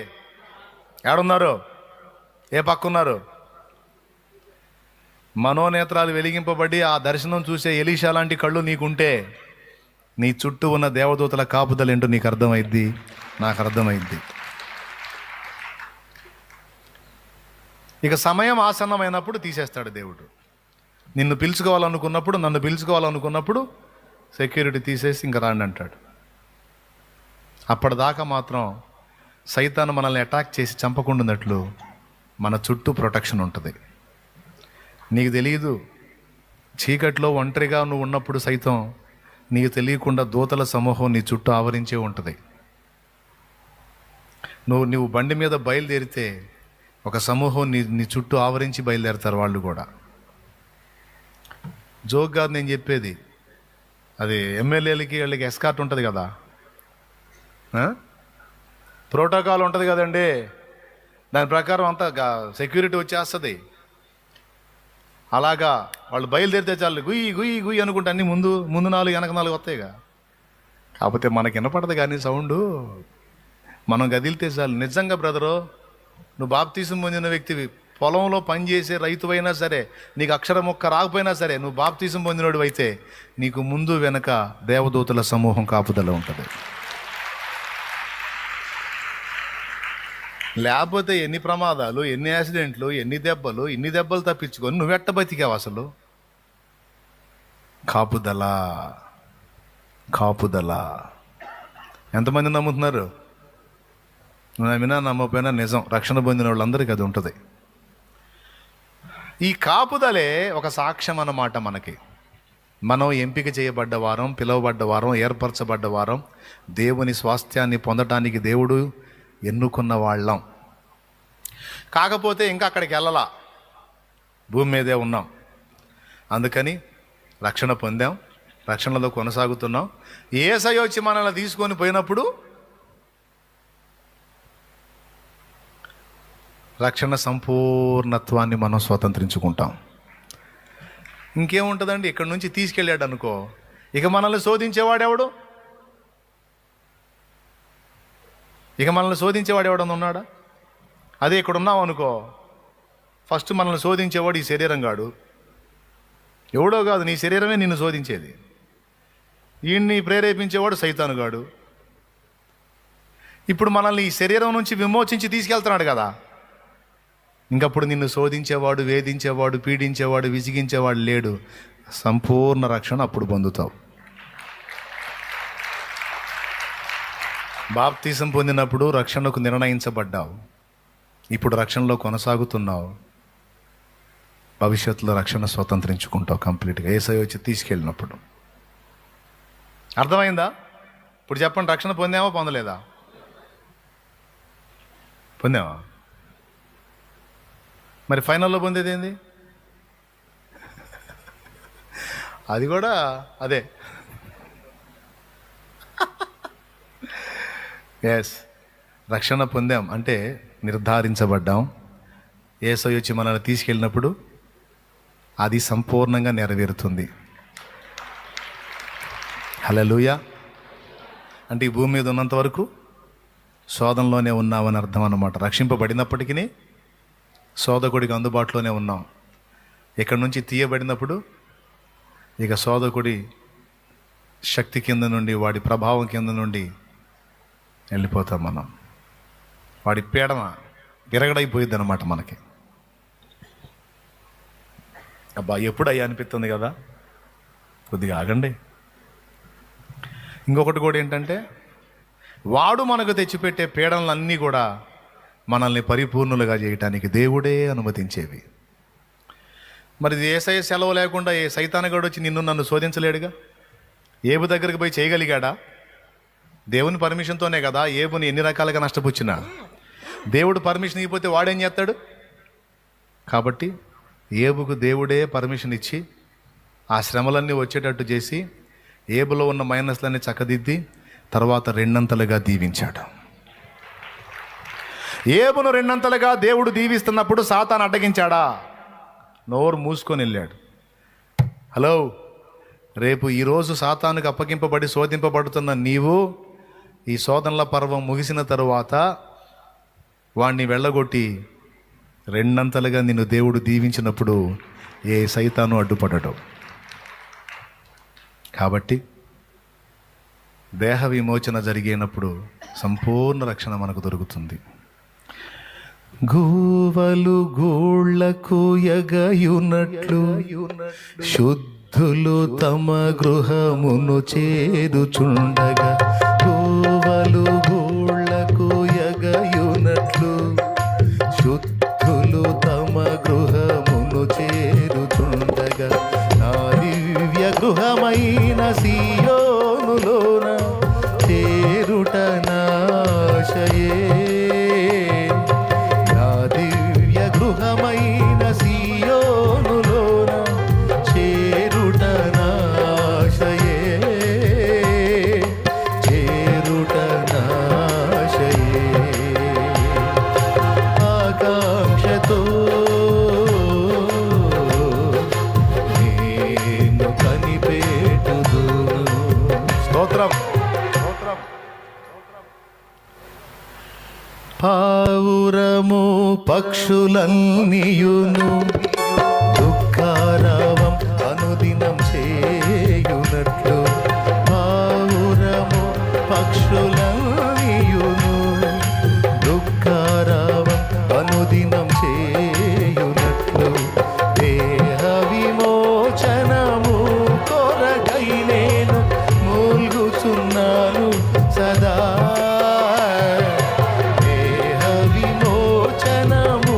ఏడున్నారు? ఏ పక్కున్నారు? మనోనేత్రాలు వెలిగింపబడి ఆ దర్శనం చూసే ఎలీషా లాంటి కళ్ళు నీకుంటే నీ చుట్టూ ఉన్న దేవదూతల కాపుదలు ఏంటో నీకు అర్థమైద్ది, నాకు అర్థమైద్ది. ఇక సమయం ఆసన్నమైనప్పుడు తీసేస్తాడు దేవుడు. నిన్ను పిలుచుకోవాలనుకున్నప్పుడు, నన్ను పిలుచుకోవాలనుకున్నప్పుడు సెక్యూరిటీ తీసేసి ఇంక రాండి అంటాడు. అప్పటిదాకా మాత్రం సైతాను మనల్ని అటాక్ చేసి చంపకుండాన్నట్లు మన చుట్టూ ప్రొటెక్షన్ ఉంటుంది. నీకు తెలియదు, చీకట్లో ఒంటరిగా నువ్వు ఉన్నప్పుడు సైతం నీకు తెలియకుండా దూతల సమూహం నీ చుట్టూ ఆవరించే ఉంటుంది. నువ్వు బండి మీద బయలుదేరితే ఒక సమూహం నీ చుట్టూ ఆవరించి బయలుదేరుతారు వాళ్ళు కూడా. జోక్ కాదు నేను చెప్పేది. అది ఎమ్మెల్యేలకి వాళ్ళకి ఎస్కార్ట్ ఉంటుంది కదా, ప్రోటోకాల్ ఉంటుంది కదండి, దాని ప్రకారం అంతా సెక్యూరిటీ వచ్చేస్తుంది. అలాగా వాళ్ళు బయలుదేరితే చాలు గుయ్యి గుయ్యి గుయ్యి అనుకుంటే అన్నీ ముందు 4 వెనక 4 వస్తాయిగా. కాకపోతే మనకి వినపడదు కానీ సౌండు, మనం గదిలితే చాలు. నిజంగా బ్రదరు, నువ్వు బాప్తీసం పొందిన వ్యక్తివి, పొలంలో పనిచేసే రైతువైనా సరే, నీకు అక్షరం మొక్క రాకపోయినా సరే, నువ్వు బాప్తీసం పొందినోడు అయితే నీకు ముందు వెనక దేవదూతల సమూహం కాపుదల ఉంటుంది. లేకపోతే ఎన్ని ప్రమాదాలు, ఎన్ని యాక్సిడెంట్లు, ఎన్ని దెబ్బలు తప్పించుకొని నువ్వెట్ట బతికావు అసలు? కాపుదల ఎంతమంది నమ్ముతున్నారు? నమ్మినా నమ్మకపోయినా నిజం, రక్షణ పొందిన వాళ్ళందరికీ అది ఉంటుంది. ఈ కాపుదలే ఒక సాక్ష్యం అన్నమాట మనకి. మనం ఎంపిక చేయబడ్డ వారం, పిలువబడ్డ వారం, ఏర్పరచబడ్డ వారం, దేవుని స్వాస్థ్యాన్ని పొందటానికి దేవుడు ఎన్నుకున్న వాళ్ళం. కాకపోతే ఇంకా అక్కడికి వెళ్ళలా, భూమి మీదే ఉన్నాం. అందుకని రక్షణ పొందాం, రక్షణలో కొనసాగుతున్నాం. యేసయ్య వచ్చి మనల్ని తీసుకొని పోయినప్పుడు రక్షణ సంపూర్ణత్వాన్ని మనం స్వతంత్రించుకుంటాం. ఇంకేముంటుందండి? ఇక్కడి నుంచి తీసుకెళ్ళాడు అనుకో, ఇక మనల్ని శోధించేవాడెవడు? ఎవడన్నా ఉన్నాడా? అదే ఇక్కడ ఉన్నావు అనుకో, ఫస్ట్ మనల్ని శోధించేవాడు ఈ శరీరం గాడు. ఎవడో కాదు, నీ శరీరమే నిన్ను శోధించేది. ఈయన్ని ప్రేరేపించేవాడు సైతాను గాడు. ఇప్పుడు మనల్ని ఈ శరీరం నుంచి విమోచించి తీసుకెళ్తున్నాడు కదా, ఇంకప్పుడు నిన్ను శోధించేవాడు, వేధించేవాడు, పీడించేవాడు, విసిగించేవాడు లేడు. సంపూర్ణ రక్షణ అప్పుడు పొందుతావు. బాప్తీసం పొందినప్పుడు రక్షణకు నిర్ణయించబడ్డావు, ఇప్పుడు రక్షణలో కొనసాగుతున్నావు. భవిష్యత్తులో రక్షణ స్వతంత్రించుకుంటావు కంప్లీట్గా యేసయ్య వచ్చి తీసుకెళ్ళినప్పుడు. అర్థమైందా? ఇప్పుడు చెప్పండి, రక్షణ పొందామా పొందలేదా? పొందామా? మరి ఫైనల్లో పొందేది ఏంది? అది కూడా అదే. ఎస్, రక్షణ పొందాం అంటే నిర్ధారించబడ్డాం, యేసయ్య వచ్చి మనల్ని తీసుకెళ్ళినప్పుడు అది సంపూర్ణంగా నెరవేరుతుంది. హల్లెలూయా. అంటే ఈ భూమి మీద ఉన్నంత వరకు శోధనలోనే ఉన్నామని అర్థం అన్నమాట. రక్షింపబడినప్పటికీ శోధకుడికి అందుబాటులోనే ఉన్నాం. ఇక్కడి నుంచి తీయబడినప్పుడు ఇక శోధకుడి శక్తి కింద నుండి, వాడి ప్రభావం కింద నుండి వెళ్ళిపోతాం మనం. వాడి పీడన విరగడైపోయిద్ది అన్నమాట మనకి. అబ్బా ఎప్పుడు అయ్యా అనిపిస్తుంది కదా, కొద్దిగా ఆగండి. ఇంకొకటి కూడా ఏంటంటే, వాడు మనకు తెచ్చిపెట్టే పీడనలన్నీ కూడా మనల్ని పరిపూర్ణులుగా చేయటానికి దేవుడే అనుమతించేవి. మరి యేసయ్య సెలవు లేకుండా ఏ సైతానగాడు వచ్చి నిన్ను నన్ను శోధించలేడుగా. ఏబు దగ్గరికి పోయి చేయగలిగాడా? దేవుని పర్మిషన్తోనే కదా ఏబుని ఎన్ని రకాలుగా నష్టపుచ్చినా. దేవుడు పర్మిషన్ ఇవ్వకపోతే వాడేం చేస్తాడు? కాబట్టి ఏబుకు దేవుడే పర్మిషన్ ఇచ్చి ఆ శ్రమలన్నీ వచ్చేటట్టు చేసి ఏబులో ఉన్న మైనస్లన్నీ చక్కదిద్ది తర్వాత రెండంతలుగా దీవించాడు. ఏబును రెండంతలుగా దేవుడు దీవిస్తున్నప్పుడు సాతాను అడ్డగించాడా? నోరు మూసుకొని వెళ్ళాడు. హలో, రేపు ఈరోజు సాతానుకు అప్పగింపబడి శోధింపబడుతున్న నీవు ఈ శోధనల పర్వం ముగిసిన తరువాత వాణ్ణి వెళ్ళగొట్టి రెండంతలుగా నిన్ను దేవుడు దీవించినప్పుడు ఏ సైతాను అడ్డుపడడు. కాబట్టి దేహ విమోచన జరిగినప్పుడు సంపూర్ణ రక్షణ మనకు దొరుకుతుంది. గూవలు గూళ్లకు ఎగయునట్లు శుద్ధులు తమ గృహమును చేరుచుండగా, గూవలు గూళ్లకు ఎగయునట్లు శుద్ధులు తమ గృహమును చేరుచుండగా, నా దివ్య గృహమైన సీయోనులోన చేరుట నాశయే. నా దివ్య గృహమైన సీయోనులోన చేరుట నాశయే, చేరుట నాశయే. ఆకాంక్షతో నేను కనిపెట్టుదును. స్తోత్రం. పావురము పక్షులన్నీయును దుఃఖారావం అనుదినం చేయునట్లు, పావురము పక్షులన్నీయును దుఃఖారావం అనుదినం చేయునట్లు, దేహ విమోచనము కొరకై నేను మూల్గుచున్నాను సదా. దేహ విమోచనము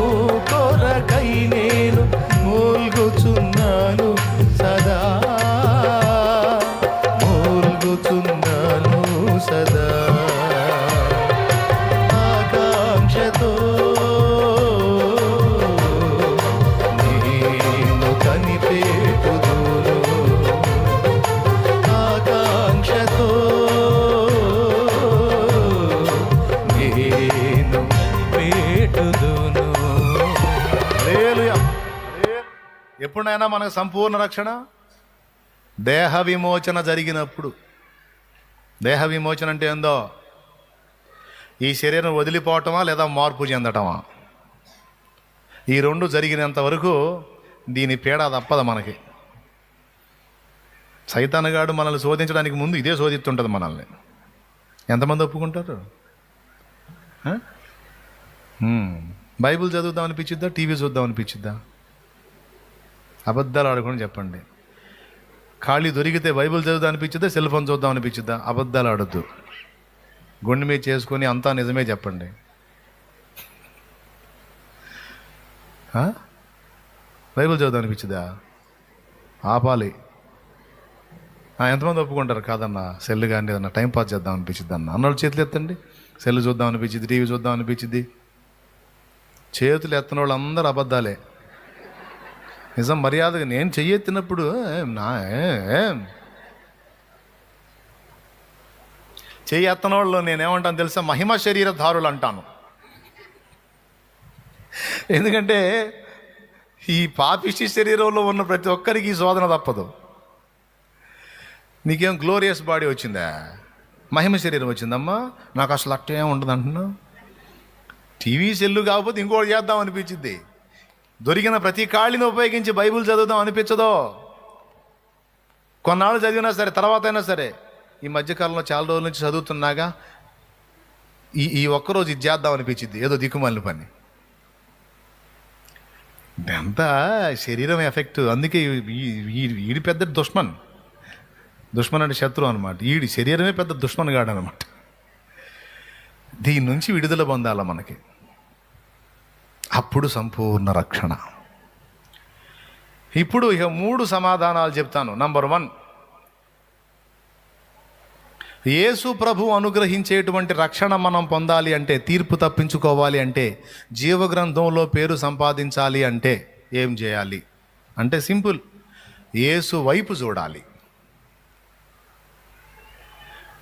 కొరకై నేను మూల్గుచున్నాను సదా, మూల్గుచున్నాను సదా. ఆకాంక్షతో నేను కనిపెట్టుదును, ఆకాంక్షతో నేను పెట్టుదును. హల్లెలూయా. ఎప్పుడైనా మనకు సంపూర్ణ రక్షణ దేహ విమోచన జరిగినప్పుడు. దేహ విమోచన అంటే ఏందో, ఈ శరీరం వదిలిపోవటమా లేదా మార్పు చెందటమా. ఈ రెండు జరిగినంత వరకు దీని పీడ తప్పదు మనకి. సైతానుగాడు మనల్ని శోధించడానికి ముందు ఇదే శోధిస్తుంటుంది మనల్ని. ఎంతమంది ఒప్పుకుంటారు? బైబిల్ చదువుదాం అనిపించిద్దా, టీవీ చూద్దాం అనిపించిద్దా? అబద్ధాలు ఆడకుండా చెప్పండి. ఖాళీ దొరికితే బైబిల్ చదువుదాం అనిపించిద్దా, సెల్ ఫోన్ చూద్దాం అనిపించిద్దా? అబద్ధాలు ఆడొద్దు. గుండె మీద చేసుకొని అంతా నిజమే చెప్పండి. బైబిల్ చదువుదాం అనిపించిద్దా? ఆపాలి. ఎంతమంది ఒప్పుకుంటారు? కాదన్నా సెల్ కానీ ఏదన్నా టైంపాస్ చేద్దాం అనిపించిద్ది అన్న అన్నోళ్ళు చేతులు ఎత్తండి. సెల్ చూద్దాం అనిపించింది, టీవీ చూద్దాం అనిపించింది. చేతులు ఎత్తన వాళ్ళు అందరూ అబద్ధాలే. నిజం మర్యాదగా నేను చెయ్యెత్తినప్పుడు చెయ్యి ఎత్తన వాళ్ళు నేనేమంటాను తెలుసా? మహిమ శరీరధారులు అంటాను. ఎందుకంటే ఈ పాపిష్టి శరీరంలో ఉన్న ప్రతి ఒక్కరికి ఈ శోధన తప్పదు. నీకేం గ్లోరియస్ బాడీ వచ్చిందా, మహిమ శరీరం వచ్చిందమ్మా, నాకు అసలు అట్టేం ఉండదు అంటున్నావు. టీవీ సెల్లు కాకపోతే ఇంకోటి చేద్దాం అనిపించింది. దొరికిన ప్రతి ఖాళీని ఉపయోగించి బైబిల్ చదువుదాం అనిపించదో. కొన్నాళ్ళు చదివినా సరే, తర్వాత అయినా సరే. ఈ మధ్యకాలంలో చాలా రోజుల నుంచి చదువుతున్నాగా ఈ ఒక్కరోజు ఇది చేద్దాం అనిపించింది, ఏదో దిక్కుమాలిన పని. ఇదంతా శరీరం ఎఫెక్ట్. అందుకే ఈడి పెద్ద దుష్మన్ అంటే శత్రువు అనమాట. ఈడి శరీరమే పెద్ద దుష్మన్ గాడు అనమాట. దీని నుంచి విడుదల పొందాల మనకి, అప్పుడు సంపూర్ణ రక్షణ. ఇప్పుడు ఇక 3 సమాధానాలు చెప్తాను. నంబర్ 1, యేసు ప్రభు అనుగ్రహించేటువంటి రక్షణ మనం పొందాలి అంటే, తీర్పు తప్పించుకోవాలి అంటే, జీవగ్రంథంలో పేరు సంపాదించాలి అంటే ఏం చేయాలి అంటే సింపుల్, యేసు వైపు చూడాలి.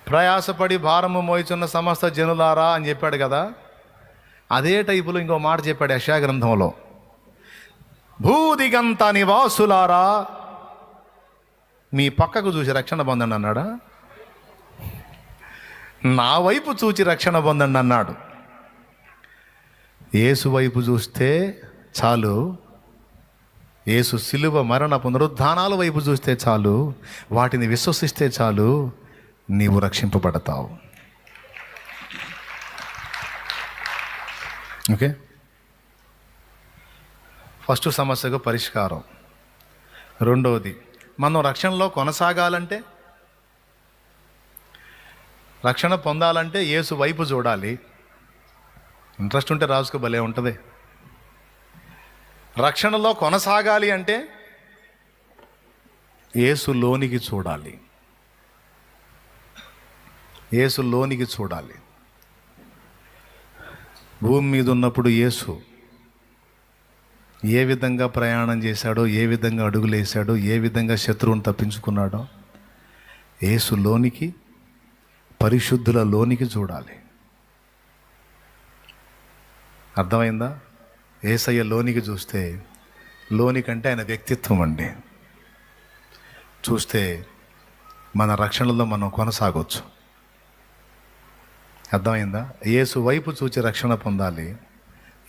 ప్రయాసపడి భారము మోయిచున్న సమస్త జనులారా అని చెప్పాడు కదా, అదే టైపులో ఇంకో మాట చెప్పాడు యెషయా గ్రంథంలో, భూదిగంత నివాసులారా మీ పక్కకు చూసి రక్షణ పొందండి అన్నాడా? నా వైపు చూచి రక్షణ పొందండి అన్నాడు. యేసు వైపు చూస్తే చాలు, యేసు శిలువ మరణ పునరుద్ధానాల వైపు చూస్తే చాలు, వాటిని విశ్వసిస్తే చాలు, నీవు రక్షింపబడతావు. ఓకే, ఫస్ట్ సమస్యకు పరిష్కారం. రెండవది, మనం రక్షణలో కొనసాగాలంటే, రక్షణ పొందాలంటే యేసు వైపు చూడాలి. ఇంట్రెస్ట్ ఉంటే రాసుకో, భలే ఉంటుంది. రక్షణలో కొనసాగాలి అంటే యేసు లోనికి చూడాలి. యేసు లోనికి చూడాలి. భూమి మీద ఉన్నప్పుడు యేసు ఏ విధంగా ప్రయాణం చేశాడో, ఏ విధంగా అడుగులేశాడో, ఏ విధంగా శత్రువుని తప్పించుకున్నాడో, యేసు లోనికి, పరిశుద్ధుల లోనికి చూడాలి. అర్థమైందా? యేసయ్య లోనికి చూస్తే, లోనికంటే ఆయన వ్యక్తిత్వం అండి, చూస్తే మన రక్షణలో మనం కొనసాగొచ్చు. అర్థమైందా? యేసు వైపు చూచి రక్షణ పొందాలి,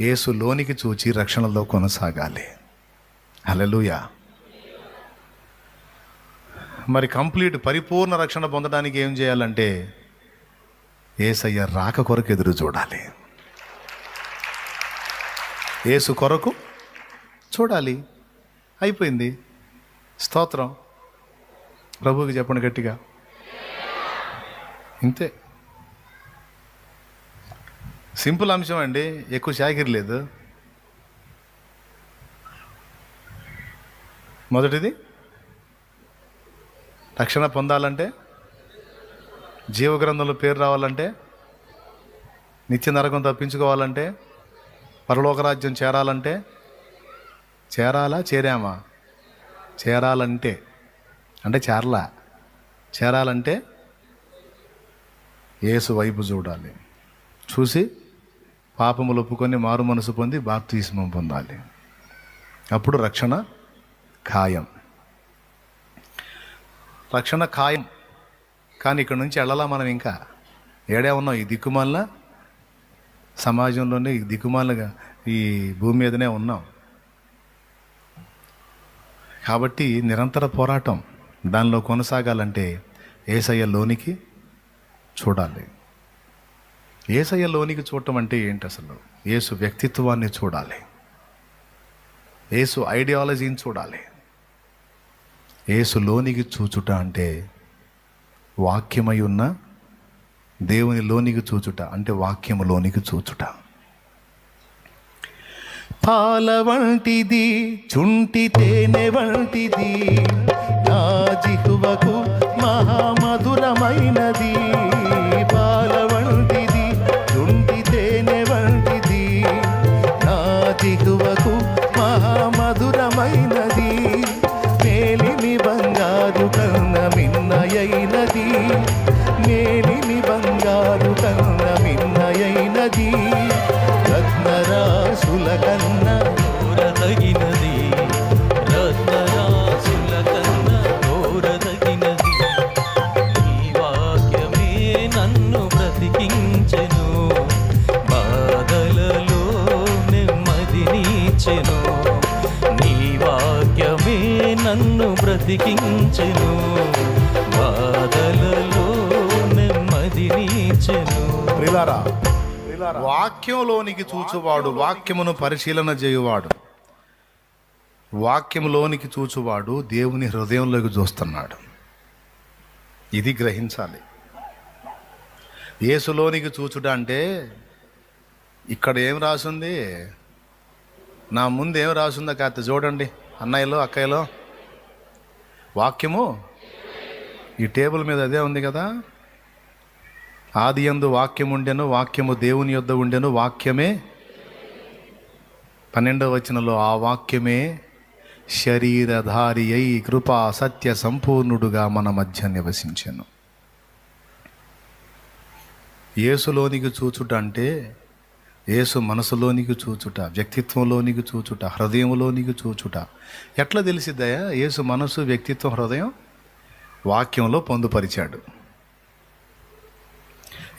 యేసు లోనికి చూచి రక్షణలో కొనసాగాలి. హల్లెలూయా. మరి కంప్లీట్ పరిపూర్ణ రక్షణ పొందడానికి ఏం చేయాలంటే, యేసయ్య రాక కొరకు ఎదురు చూడాలి. యేసు కొరకు చూడాలి. అయిపోయింది. స్తోత్రం. ప్రభువుకి చెప్పండి గట్టిగా. ఇంతే, సింపుల్ అంశం అండి, ఎక్కువ షాకిరి లేదు. మొదటిది, రక్షణ పొందాలంటే, జీవగ్రంథంలో పేరు రావాలంటే, నిత్య నరకం తప్పించుకోవాలంటే, పరలోకరాజ్యం చేరాలంటే, చేరామా? చేరాలంటే అంటే చేరాలంటే యేసు వైపు చూడాలి. చూసి పాపములు ఒప్పుకొని మారు మనసు పొంది బాప్తిస్మం పొందాలి. అప్పుడు రక్షణ ఖాయం. రక్షణ ఖాయం. కానీ ఇక్కడ నుంచి వెళ్ళాలా మనం? ఇంకా ఏడే ఉన్నాం, ఈ దిక్కుమాల సమాజంలోనే, ఈ దిక్కుమాలగా ఈ భూమి మీదనే ఉన్నాం. కాబట్టి నిరంతర పోరాటం. దానిలో కొనసాగాలంటే యేసయ్య లోనికి చూడాలి. యేసయ్య లోనికి చూడటం అంటే ఏంటి అసలు? యేసు వ్యక్తిత్వాన్ని చూడాలి, యేసు ఐడియాలజీని చూడాలి. యేసు లోనికి చూచుట అంటే వాక్యమై ఉన్న దేవుని లోనికి చూచుట అంటే వాక్యము లోనికి చూచుట. పాల వంటిది, చుంటి తేనె వంటిది, నా జిహ్వకు మహామధురమైనది. పాల వంటిది, చుంటి తేనె వంటిది, నా జిహ్వకు మహామధురమైనది. మేలిమి బంగారు కన్న మిన్నయైనది, మేలిమి బంగారు కన్న మిన్నయైనది, రత్నరాసుల కన్నా నన్ను బ్రతికించెను, బాధలలో నెమ్మదినిచ్చెను. నీ వాక్యమే నన్ను బ్రతికించెను, బాధలలో నెమ్మదినిచ్చెను. ప్రియులారా, వాక్యంలోనికి చూచువాడు, వాక్యమును పరిశీలన చేయువాడు, వాక్యంలోనికి చూచువాడు దేవుని హృదయంలోకి చూస్తున్నాడు. ఇది గ్రహించాలి. యేసులోనికి చూచుట అంటే ఇక్కడ ఏం రాసుంది, నా ముందు ఏం రాసుందో కాస్త చూడండి అన్నయ్యలో అక్కయ్యలో. వాక్యము ఈ టేబుల్ మీద అదే ఉంది కదా. ఆదియందు వాక్యం ఉండెను, వాక్యము దేవుని యొద్ద ఉండెను, వాక్యమే 12వ వచనంలో ఆ వాక్యమే శరీరధారి అయి కృపా సత్య సంపూర్ణుడుగా మన మధ్య నివసించెను. యేసులోనికి చూచుట అంటే యేసు మనసులోనికి చూచుట, వ్యక్తిత్వంలోనికి చూచుట, హృదయంలోనికి చూచుట. ఎట్లా తెలిసిద్దయా యేసు మనసు, వ్యక్తిత్వం, హృదయం? వాక్యంలో పొందుపరిచాడు.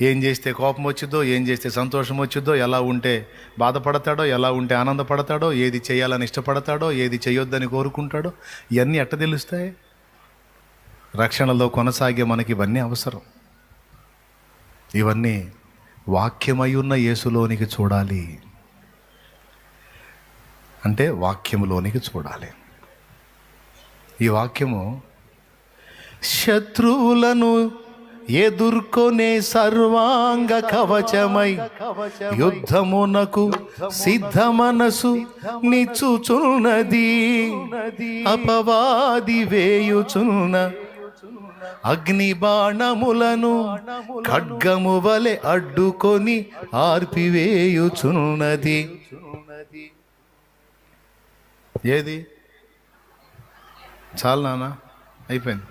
ఏం చేస్తే కోపం వచ్చిద్దో, ఏం చేస్తే సంతోషం వచ్చిద్దో, ఎలా ఉంటే బాధపడతాడో, ఎలా ఉంటే ఆనందపడతాడో, ఏది చేయాలని ఇష్టపడతాడో, ఏది చేయొద్దని కోరుకుంటాడో, ఇవన్నీ ఎట్ట తెలుస్తాయి? రక్షణలో కొనసాగే మనకి ఇవన్నీ అవసరం. ఇవన్నీ వాక్యమై ఉన్న యేసులోనికి చూడాలి అంటే వాక్యములోనికి చూడాలి. ఈ వాక్యము శత్రువులను ఎదుర్కొనే సర్వాంగ కవచమై యుద్ధమునకు సిద్ధ మనసు నిచ్చుచున్నది, అపవాది వేయుచున్న అగ్ని బాణములను ఖడ్గము వలె అడ్డుకొని ఆర్పివేయుచున్నది. ఏది చాలు నాన్న, అయిపోయింది.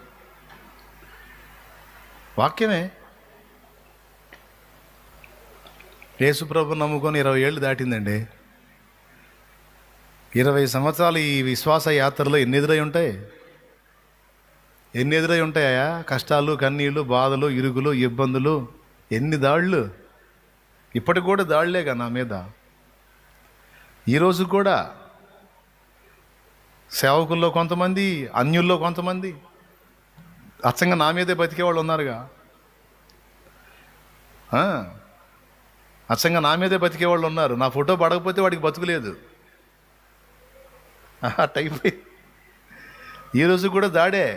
వాక్యమే. యేసుప్రభు నమ్ముకొని 20 ఏళ్ళు దాటిందండి. 20 సంవత్సరాలు ఈ విశ్వాస యాత్రలో ఎన్ని ఎదురై ఉంటాయి? ఎన్ని ఎదురై ఉంటాయా? కష్టాలు, కన్నీళ్ళు, బాధలు, ఇరుగులు, ఇబ్బందులు, ఎన్ని దాళ్ళు. ఇప్పటికి కూడా దాళ్లేగా నా మీద. ఈరోజు కూడా సేవకుల్లో కొంతమంది, అన్యుల్లో కొంతమంది అచ్చంగా నా మీదే బతికేవాళ్ళు ఉన్నారుగా. అచ్చంగా నా మీదే బతికేవాళ్ళు ఉన్నారు. నా ఫోటో పడకపోతే వాడికి బతుకులేదు. టైప్ ఈరోజు కూడా దాడే.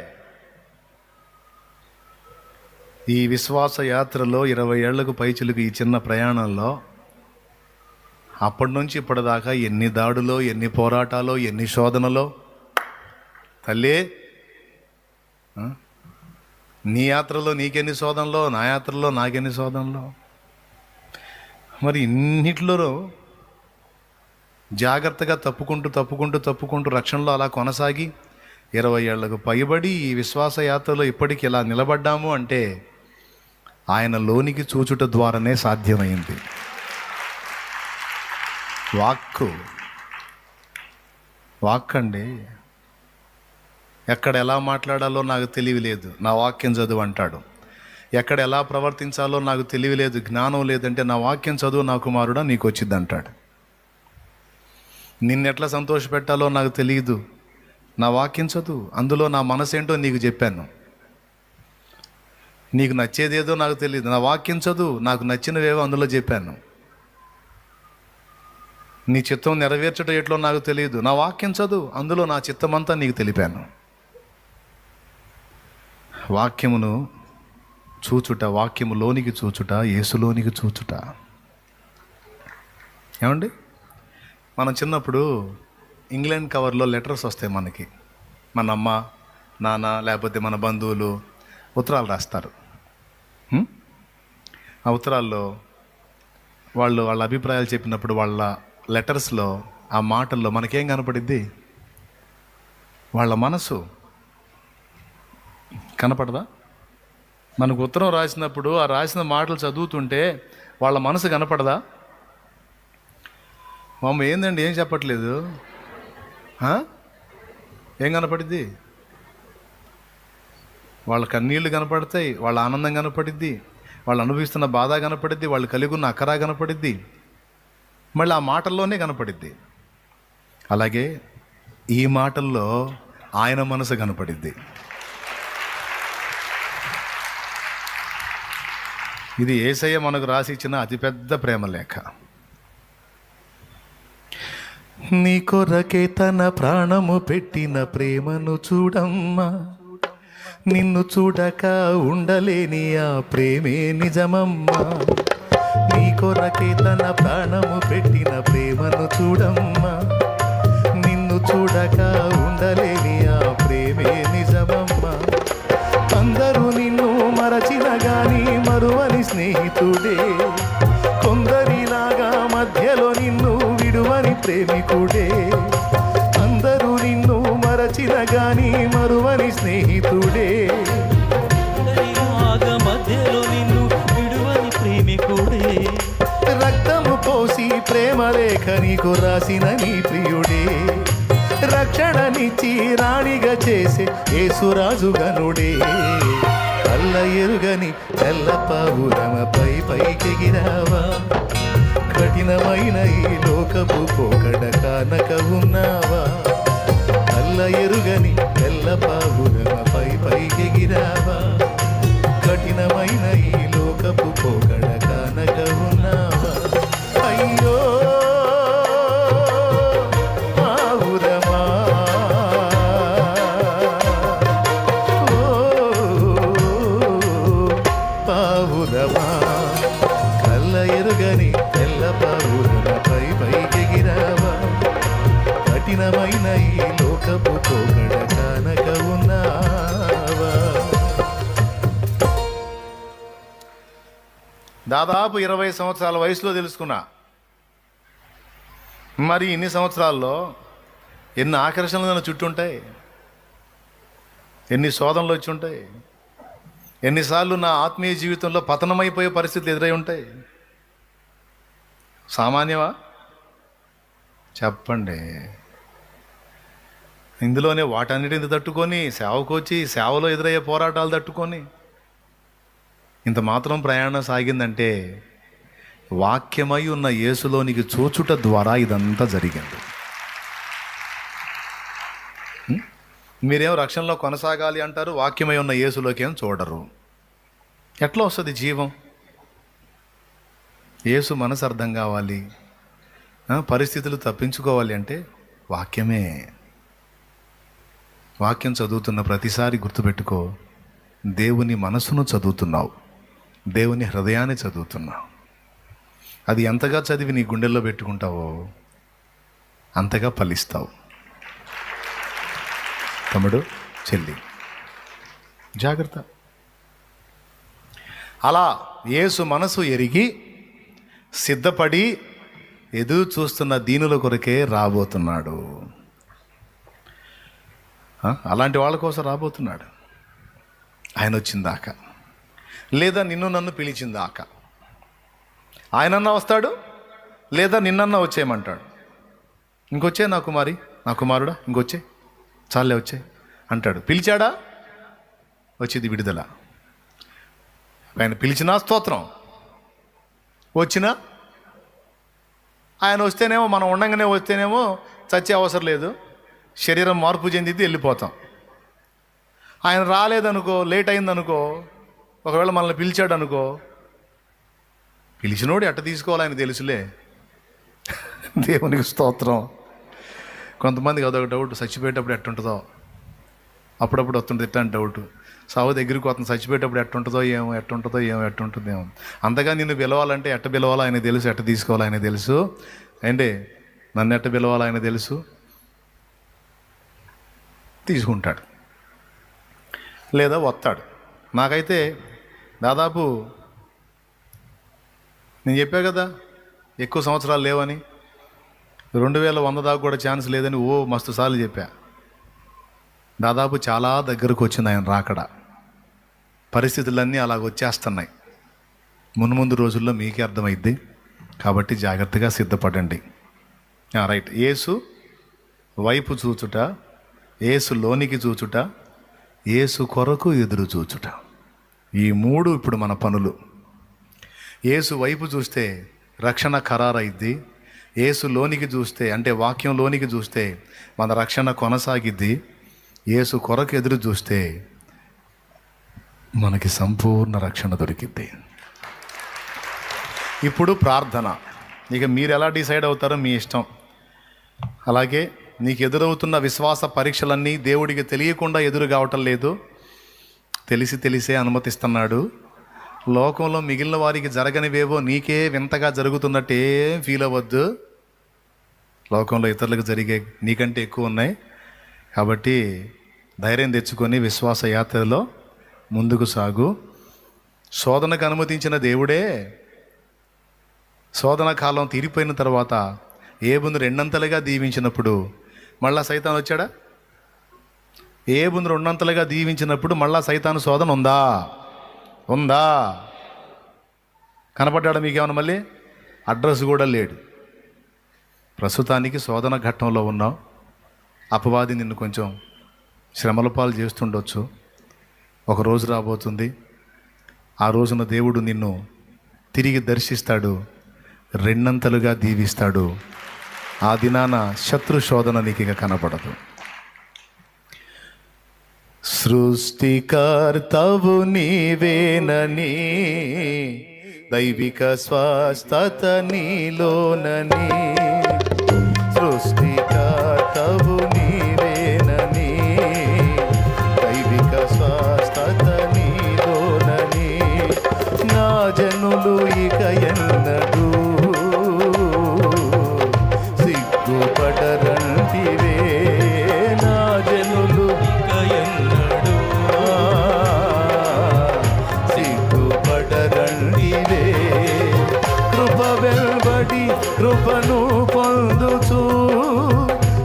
ఈ విశ్వాస యాత్రలో 20 ఏళ్లకు పైచిలుకు ఈ చిన్న ప్రయాణంలో అప్పటి నుంచి ఇప్పటిదాకా ఎన్ని దాడులో, ఎన్ని పోరాటాలో, ఎన్ని శోధనలో. తల్లి, నీ యాత్రలో నీకెన్ని శోధనలో, నా యాత్రలో నాకెన్ని శోధనలో. మరి ఇన్నిట్లో జాగ్రత్తగా తప్పుకుంటూ రక్షణలో అలా కొనసాగి 20 ఏళ్లకు పైబడి ఈ విశ్వాస యాత్రలో ఇప్పటికి ఇలా నిలబడ్డాము అంటే ఆయన లోనికి చూచుట ద్వారానే సాధ్యమైంది. వాక్ అండి. ఎక్కడ ఎలా మాట్లాడాలో నాకు తెలివి లేదు, నా వాక్యం చదువు అంటాడు. ఎక్కడ ఎలా ప్రవర్తించాలో నాకు తెలివి లేదు, జ్ఞానం లేదంటే నా వాక్యం చదువు నా కుమారుడా నీకు వచ్చింది అంటాడు. నిన్నెట్లా సంతోషపెట్టాలో నాకు తెలియదు, నా వాక్యం చదువు, అందులో నా మనసేంటో నీకు చెప్పాను. నీకు నచ్చేదేదో నాకు తెలియదు, నా వాక్యం చదువు, నాకు నచ్చినవేవో అందులో చెప్పాను. నీ చిత్తం నెరవేర్చడం ఎట్లో నాకు తెలియదు, నా వాక్యం చదువు, అందులో నా చిత్తమంతా నీకు తెలిపాను. వాక్యమును చూచుట, వాక్యములోనికి చూచుట, యేసులోనికి చూచుట. ఏమండి, మనం చిన్నప్పుడు ఇంగ్లాండ్ కవర్లో లెటర్స్ వస్తాయి మనకి. మన అమ్మ, నాన్న, లేకపోతే మన బంధువులు ఉత్తరాలు రాస్తారు. ఆ ఉత్తరాల్లో వాళ్ళ అభిప్రాయాలు చెప్పినప్పుడు వాళ్ళ లెటర్స్లో, ఆ మాటల్లో మనకేం కనపడిద్ది? వాళ్ళ మనసు కనపడదా? మనకు ఉత్తరం రాసినప్పుడు ఆ రాసిన మాటలు చదువుతుంటే వాళ్ళ మనసు కనపడదా? మమ్మ ఏందండి ఏం చెప్పట్లేదు, ఏం కనపడిద్ది? వాళ్ళ కన్నీళ్ళు కనపడతాయి, వాళ్ళ ఆనందం కనపడిద్ది, వాళ్ళు అనుభవిస్తున్న బాధ కనపడిద్ది, వాళ్ళు కలిగి ఉన్న అక్కరా కనపడిద్ది, మళ్ళీ ఆ మాటల్లోనే కనపడిద్ది. అలాగే ఈ మాటల్లో ఆయన మనసు కనపడిద్ది. ఇది యేసయ్య మనకు రాసి ఇచ్చిన అతిపెద్ద ప్రేమ లేఖ. నీ కొరకే తన ప్రాణము పెట్టిన ప్రేమను చూడమ్మా, నిన్ను చూడక ఉండలేని ఆ ప్రేమే నిజమమ్మా. నీ కొరకే తన ప్రాణము పెట్టిన ప్రేమను చూడమ్మా, నిన్ను చూడక ఉండలేని ఆ ప్రేమే నిజమమ్మా. అందరూ నిన్ను మరచిన గాని మరువని స్నేహితుడే, కొందరిలాగా మధ్యలో నిన్ను విడువని ప్రేమికుడే. అందరూ నిన్ను మరచిన గాని మరువని స్నేహితుడే, మధ్యలో నిన్ను విడువని ప్రేమికుడే. రక్తము పోసి ప్రేమ లేఖ నీకు రాసిన నీ ప్రియుడే, రక్షణనిచ్చి రాణిగా చేసే యేసురాజు గనుడే. కళ్ళ ఎరుగని తెల్ల పావురమపై పైకెగిరావా, కఠినమైన ఈ లోకపు పోకడ కానక ఉన్నావా. కళ్ళ ఎరుగని తెల్ల పావురమపై పైకెగిరావా, కఠినమైన ఈ లోకపు పోకడ కానక ఉన్నావా. అయ్యో పావురమా, పావురమా, కళ్ళ ఎరుగని తెల్ల పావురమపై పైకెగిరావా, కఠినమైన ఈ లోకపు పోకడ కానక ఉన్నావా. దాదాపు 20 సంవత్సరాల వయసులో తెలుసుకున్నా. మరి ఇన్ని సంవత్సరాల్లో ఎన్ని ఆకర్షణలు నన్ను చుట్టుంటాయి, ఎన్ని శోధనలు వచ్చి ఉంటాయి, ఎన్నిసార్లు నా ఆత్మీయ జీవితంలో పతనమైపోయే పరిస్థితులు ఎదురై ఉంటాయి. సామాన్యమా చెప్పండి? ఇందులోనే వాటన్నిటిని తట్టుకొని సేవకు వచ్చి సేవలో ఎదురయ్యే పోరాటాలు తట్టుకొని ఇంత మాత్రం ప్రయాణం సాగిందంటే వాక్యమై ఉన్న యేసులోనికి చూచుట ద్వారా ఇదంతా జరిగింది. మీరేం రక్షణలో కొనసాగాలి అంటారు, వాక్యమై ఉన్న యేసులోకి ఏం చూడరు. ఎట్లా వస్తుంది జీవం? యేసు మనసు అర్థం కావాలి, పరిస్థితులు తప్పించుకోవాలి అంటే వాక్యమే. వాక్యం చదువుతున్న ప్రతిసారి గుర్తుపెట్టుకో, దేవుని మనసును చదువుతున్నావు, దేవుని హృదయాన్ని చదువుతున్నావు. అది ఎంతగా చదివి నీ గుండెల్లో పెట్టుకుంటావో అంతగా ఫలిస్తావు. తమ్ముడు, చెల్లి, జాగ్రత్త. అలా యేసు మనసు ఎరిగి సిద్ధపడి ఎదురు చూస్తున్న దీనుల కొరకే రాబోతున్నాడు. అలాంటి వాళ్ళ కోసం రాబోతున్నాడు. ఆయన వచ్చిందాక, లేదా నిన్ను నన్ను పిలిచిందాక. ఆయనన్నా వస్తాడు, లేదా నిన్నన్నా వచ్చేయమంటాడు. ఇంకొచ్చే నా కుమారి, నా కుమారుడా, ఇంకొచ్చే, చాలే వచ్చే అంటాడు. పిలిచాడా, వచ్చింది విడుదల. ఆయన పిలిచినా స్తోత్రం, వచ్చినా ఆయన వస్తేనేమో, మనం ఉండంగానే వస్తేనేమో చచ్చే అవసరం లేదు, శరీరం మార్పు చెందిద్ది, వెళ్ళిపోతాం. ఆయన రాలేదనుకో, లేట్ అయిందనుకో, ఒకవేళ మనల్ని పిలిచాడు అనుకో, పిలిచినోడు ఎట్ట తీసుకోవాలి ఆయన తెలుసులే. దేవునికి స్తోత్రం. కొంతమందికి అదొక డౌట్, చచ్చిపోయేటప్పుడు ఎట్టుంటుందో, అప్పుడప్పుడు వస్తుంటుంది ఇట్లా డౌట్. సావు దగ్గరికి వస్తుంది, చచ్చిపోయేటప్పుడు ఎట్టుంటుందో ఏమో, ఎట్టుంటుందేమో. అంతగా నిన్ను పిలవాలంటే ఎట్ట పిలవాలో ఆయన తెలుసు, ఎట్ట తీసుకోవాలో ఆయన తెలుసు. ఏంటి, నన్ను ఎట్ట పిలవాలో ఆయన తెలుసు, తీసుకుంటాడు లేదా వస్తాడు. నాకైతే దాదాపు నేను చెప్పా కదా ఎక్కువ సంవత్సరాలు లేవని, 2100 దాకా కూడా ఛాన్స్ లేదని మస్తు సార్లు చెప్పా. దాదాపు చాలా దగ్గరకు వచ్చింది ఆయన రాకడ. పరిస్థితులన్నీ అలాగ వచ్చేస్తున్నాయి. మున్ముందు రోజుల్లో మీకే అర్థమైద్ది. కాబట్టి జాగ్రత్తగా సిద్ధపడండి. రైట్. యేసు వైపు చూచుట, యేసు లోనికి చూచుట, యేసు కొరకు ఎదురు చూచుట, ఈ 3 ఇప్పుడు మన పనులు. యేసు వైపు చూస్తే రక్షణ ఖరారైద్ది. యేసు లోనికి చూస్తే, అంటే వాక్యం లోనికి చూస్తే మన రక్షణ కొనసాగిద్ది. యేసు కొరకు ఎదురు చూస్తే మనకి సంపూర్ణ రక్షణ దొరికిద్ది. ఇప్పుడు ప్రార్థన. ఇక మీరు ఎలా డిసైడ్ అవుతారో మీ ఇష్టం. అలాగే నీకు ఎదురవుతున్న విశ్వాస పరీక్షలన్నీ దేవుడికి తెలియకుండా ఎదురు కావటం లేదు, తెలిసే అనుమతిస్తున్నాడు. లోకంలో మిగిలిన వారికి జరగనివేవో నీకే వింతగా జరుగుతున్నట్టు ఏం ఫీల్ అవ్వద్దు. లోకంలో ఇతరులకు జరిగే నీకంటే ఎక్కువ ఉన్నాయి. కాబట్టి ధైర్యం తెచ్చుకొని విశ్వాస యాత్రలో ముందుకు సాగు. శోధనకు అనుమతించిన దేవుడే శోధన కాలం తీరిపోయిన తర్వాత ఏబును రెండంతలుగా దీవించినప్పుడు మళ్ళా సైతాన్ వచ్చాడా? ఏబును రెండంతలుగా దీవించినప్పుడు మళ్ళా సైతాను శోధన ఉందా? కనపడ్డాడా మీకేమన్నా? మళ్ళీ అడ్రస్ కూడా లేడు. ప్రస్తుతానికి శోధన ఘట్టంలో ఉన్నావు. అపవాది నిన్ను కొంచెం శ్రమల పాలు చేస్తుండొచ్చు. ఒక రోజు రాబోతుంది, ఆ రోజున దేవుడు నిన్ను తిరిగి దర్శిస్తాడు, రెండంతలుగా దీవిస్తాడు. ఆ దినాన శత్రు శోధన నీకు ఇక కనపడదు. సృష్టికర్తవు నీవేనని, దైవిక స్వస్థత నీలోనని. సృష్టికర్తవు నీవేనని, దైవిక స్వస్థత నీలోనని. నా జనులు ఇక ఎన్నడూ సిగ్గుపడరంటివే. నా జనులు ఇక ఎన్నడూ సిగ్గుపడరంటివే. కృప వెంబడి కృపను పొందుచు,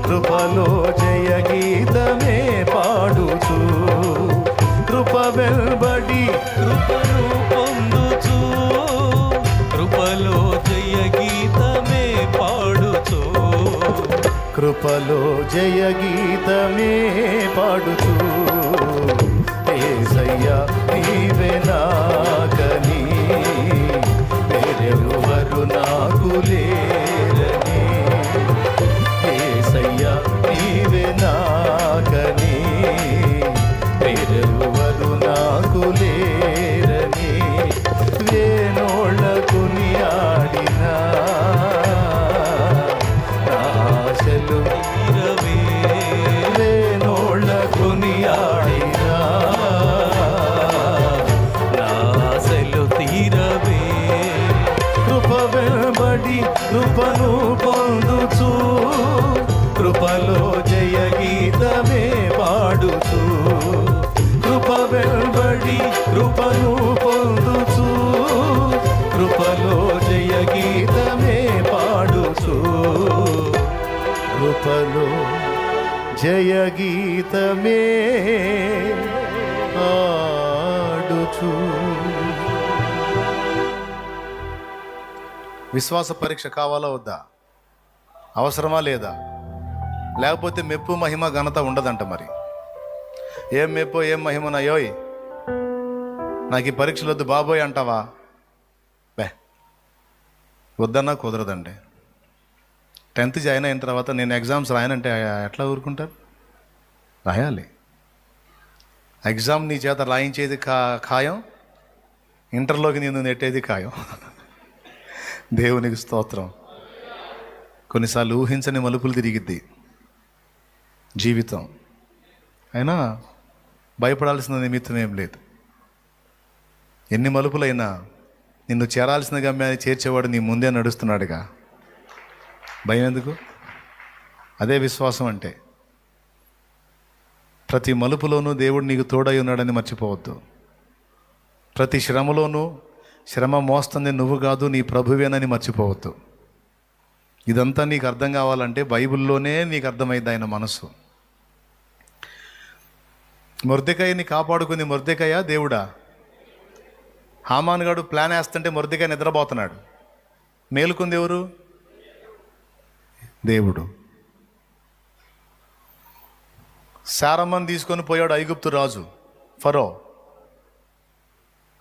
కృపలో జయ గీతమే పాడుచు. కృప వెంబడి కృపను పొందుచు, కృపలో జయ గీతమే పాడుచు. కృపలో జయ గీతమే పాడుచు. యేసయ్యా నీవే నాకని, వేరెవరు నాకు లేరని. యేసయ్యా నీవే నాకని, వేరెవరు నాకు లేరని. వేనోళ్ళకు ఆడినా ఆశలు తీరవే, వేనోళ్ళకు ఆడినా ఆశలు తీరవే. కృప వెంబడి కృపను పొందుచు, కృపలో జయ గీతమే పాడుచు. కృప వెంబడి కృపను పొందుచు, కృపలో జయ గీతమే పాడుచు. కృపలో జయ గీతమే పాడుచు. విశ్వాస పరీక్ష కావాలా వద్దా? అవసరమా లేదా? లేకపోతే మెప్పు మహిమ ఘనత ఉండదంట. మరి ఏం మెప్పు ఏం మహిమనయోయ్, నాకు ఈ పరీక్షలు వద్దు బాబోయ్ అంటావా? బే, వద్దన్నా కుదరదండి. 10th జాయిన్ అయిన తర్వాత నేను ఎగ్జామ్స్ రాయనంటే ఎట్లా ఊరుకుంటారు? రాయాలి. ఎగ్జామ్ నీ చేత రాయించేది ఖాయం, ఇంటర్లోకి నేను నెట్టేది ఖాయం. దేవునికి స్తోత్రం. కొన్నిసార్లు ఊహించని మలుపులు తిరిగిద్ది జీవితం. అయినా భయపడాల్సిన నిమిత్తం ఏం లేదు. ఎన్ని మలుపులైనా నిన్ను చేరాల్సిన గమ్యాన్ని చేర్చేవాడు నీ ముందే నడుస్తున్నాడుగా. భయం ఎందుకు? అదే విశ్వాసం అంటే. ప్రతి మలుపులోనూ దేవుడు నీకు తోడై ఉన్నాడని మర్చిపోవద్దు. ప్రతి శ్రమలోనూ శ్రమ మోస్తుంది నువ్వు కాదు, నీ ప్రభువేనని మర్చిపోవద్దు. ఇదంతా నీకు అర్థం కావాలంటే బైబిల్లోనే నీకు అర్థమైంది ఆయన మనసు. మొర్దెకాయని కాపాడుకుంది మొర్దెకాయ దేవుడా? హామాన్ గాడు ప్లాన్ వేస్తుంటే మొర్దెకాయ నిద్రపోతున్నాడు. మేలుకుంది ఎవరు? దేవుడు. శారమ్మని తీసుకొని పోయాడు ఐగుప్తు రాజు ఫరో.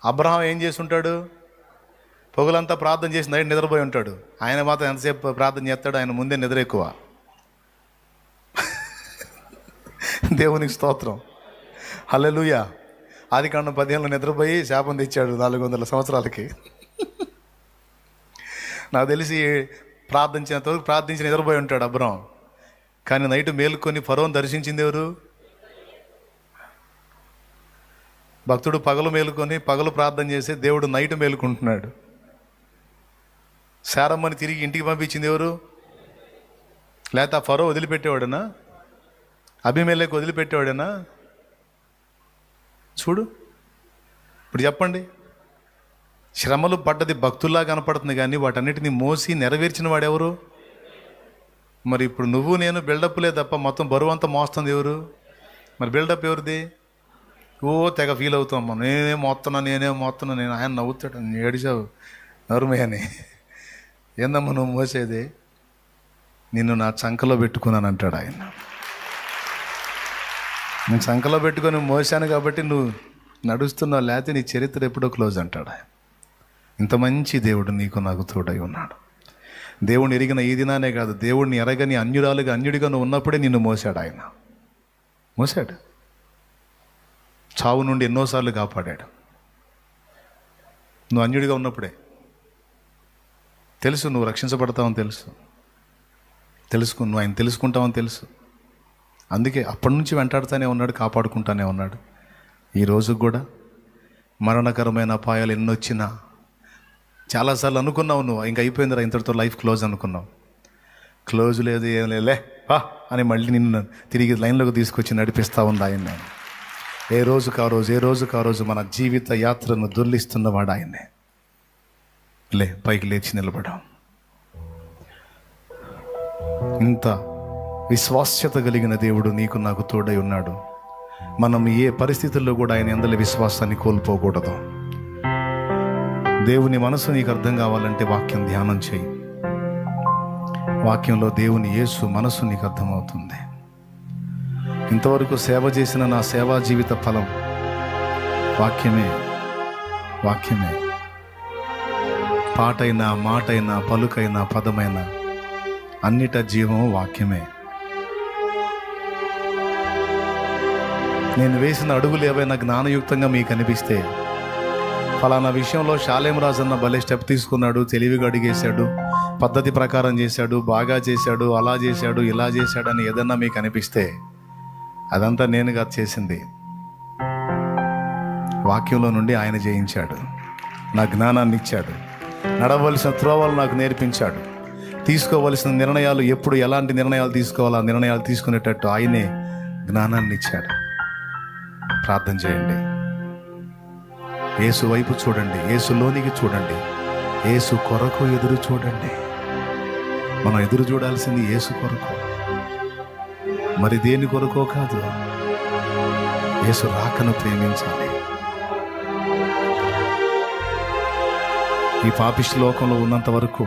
అబ్రహాం ఏం చేసి ఉంటాడు? పొగలంతా ప్రార్థన చేసి నైట్ నిద్రపోయి ఉంటాడు. ఆయన మాత్రం ఎంతసేపు ప్రార్థన చేస్తాడు, ఆయన ముందే నిద్ర ఎక్కువ. దేవునికి స్తోత్రం, హల్లెలూయా. ఆదికాండం 15 నిద్రపోయి శాపం తెచ్చాడు 400 సంవత్సరాలకి. నాకు తెలిసి ప్రార్థించినంతవరకు ప్రార్థించి నిద్రపోయి ఉంటాడు అబ్రాం. కానీ నైట్ మేలుకొని ఫరోని దర్శించింది ఎవరు? భక్తుడు పగలు మేలుకొని పగలు ప్రార్థన చేసి దేవుడు నైట్ మేలుకుంటున్నాడు. శారమ్మని తిరిగి ఇంటికి పంపించింది ఎవరు? లేకపోతే ఆ ఫరో వదిలిపెట్టేవాడనా? అభిమేలెకు వదిలిపెట్టేవాడేనా? చూడు, ఇప్పుడు చెప్పండి. శ్రమలు పడ్డది భక్తుల్లా కనపడుతుంది, కానీ వాటన్నిటిని మోసి నెరవేర్చిన వాడెవరు? మరి ఇప్పుడు నువ్వు నేను బిల్డప్లే తప్ప మొత్తం బరువు అంతా మోస్తుంది ఎవరు? మరి బిల్డప్ ఎవరిది? ఓ తెగ ఫీల్ అవుతాం, నేనేం మోస్తున్నా నేను. ఆయన నవ్వుతాడు, ఏడిచావు నరుమే అని. ఏందమ్మా నువ్వు మోసేది? నిన్ను నా చంకలో పెట్టుకున్నాను అంటాడు ఆయన. నేను చంకలో పెట్టుకొని మోసాను కాబట్టి నువ్వు నడుస్తున్నావు, లేకపోతే నీ చరిత్ర ఎప్పుడో క్లోజ్ అంటాడు ఆయన. ఇంత మంచి దేవుడు నీకు నాకు తోడై ఉన్నాడు. దేవుడిని ఎరిగిన ఈ దినానే కాదు, దేవుడిని ఎరగని అన్యుడిగా నువ్వు ఉన్నప్పుడే నిన్ను మోసాడు ఆయన. మోసాడు. చావు నుండి ఎన్నోసార్లు కాపాడాడు. నువ్వు అన్యుడిగా ఉన్నప్పుడే. తెలుసు నువ్వు రక్షించబడతావని తెలుసుకుని నువ్వు ఆయన తెలుసుకుంటావని తెలుసు. అందుకే అప్పటి నుంచి వెంటాడుతూనే ఉన్నాడు, కాపాడుకుంటానే ఉన్నాడు. ఈరోజు కూడా మరణకరమైన అపాయాలు ఎన్నొచ్చినా చాలాసార్లు అనుకున్నావు నువ్వు ఇంక అయిపోయిందిరా, ఇంతటితో లైఫ్ క్లోజ్ అనుకున్నావు. క్లోజ్ లేదు, ఏం లేలే పా అని మళ్ళీ నిన్ను తిరిగి లైన్లోకి తీసుకొచ్చి నడిపిస్తూ ఉంది ఆయన. ఏ రోజుకు ఆ రోజు మన జీవిత యాత్రను దొర్లిస్తున్నవాడు ఆయనే. పైకి లేచి నిలబడాం. ఇంత విశ్వాస్యత కలిగిన దేవుడు నీకు నాకు తోడై ఉన్నాడు. మనం ఏ పరిస్థితుల్లో కూడా ఆయన యందలి విశ్వాసాన్ని కోల్పోకూడదు. దేవుని మనసు నీకు అర్థం కావాలంటే వాక్యం ధ్యానం చేయి. వాక్యంలో దేవుని యేసు మనసు నీకు అర్థమవుతుంది. ఇంతవరకు సేవ చేసిన నా సేవా జీవిత ఫలం వాక్యమే. పాటైనా, మాటైనా, పలుకైనా, పదమైనా అన్నిట జీవం వాక్యమే. నేను వేసిన అడుగులు ఏవైనా జ్ఞానయుక్తంగా మీకు అనిపిస్తే, ఫలానా విషయంలో షాలేం రాజు అన్న భలే స్టెప్ తీసుకున్నాడు, తెలివిగా అడిగేశాడు, పద్ధతి ప్రకారం చేశాడు, బాగా చేశాడు, అలా చేశాడు, ఇలా చేశాడు అని ఏదన్నా మీకు అనిపిస్తే అదంతా నేనుగా చేసింది. వాక్యంలో నుండి ఆయన జయించాడు, నా జ్ఞానాన్ని ఇచ్చాడు, నడవలసిన త్రోవలు నాకు నేర్పించాడు, తీసుకోవలసిన నిర్ణయాలు ఎప్పుడు ఎలాంటి నిర్ణయాలు తీసుకోవాలో ఆ నిర్ణయాలు తీసుకునేటట్టు ఆయనే జ్ఞానాన్ని ఇచ్చాడు. ప్రార్థన చేయండి. యేసు వైపు చూడండి, యేసులోనికి చూడండి, యేసు కొరకు ఎదురు చూడండి. మనం ఎదురు చూడాల్సింది యేసు కొరకు, మరి దేని కొరకో కాదు. యేసు రాకను ప్రేమించాలి. ఈ పాపిష్టి లోకంలో ఉన్నంత వరకు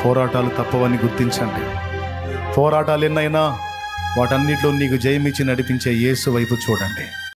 పోరాటాలు తప్పవని గుర్తించండి. పోరాటాలు ఎన్నైనా వాటన్నిటిలో నీకు జయమిచ్చి నడిపించే యేసు వైపు చూడండి.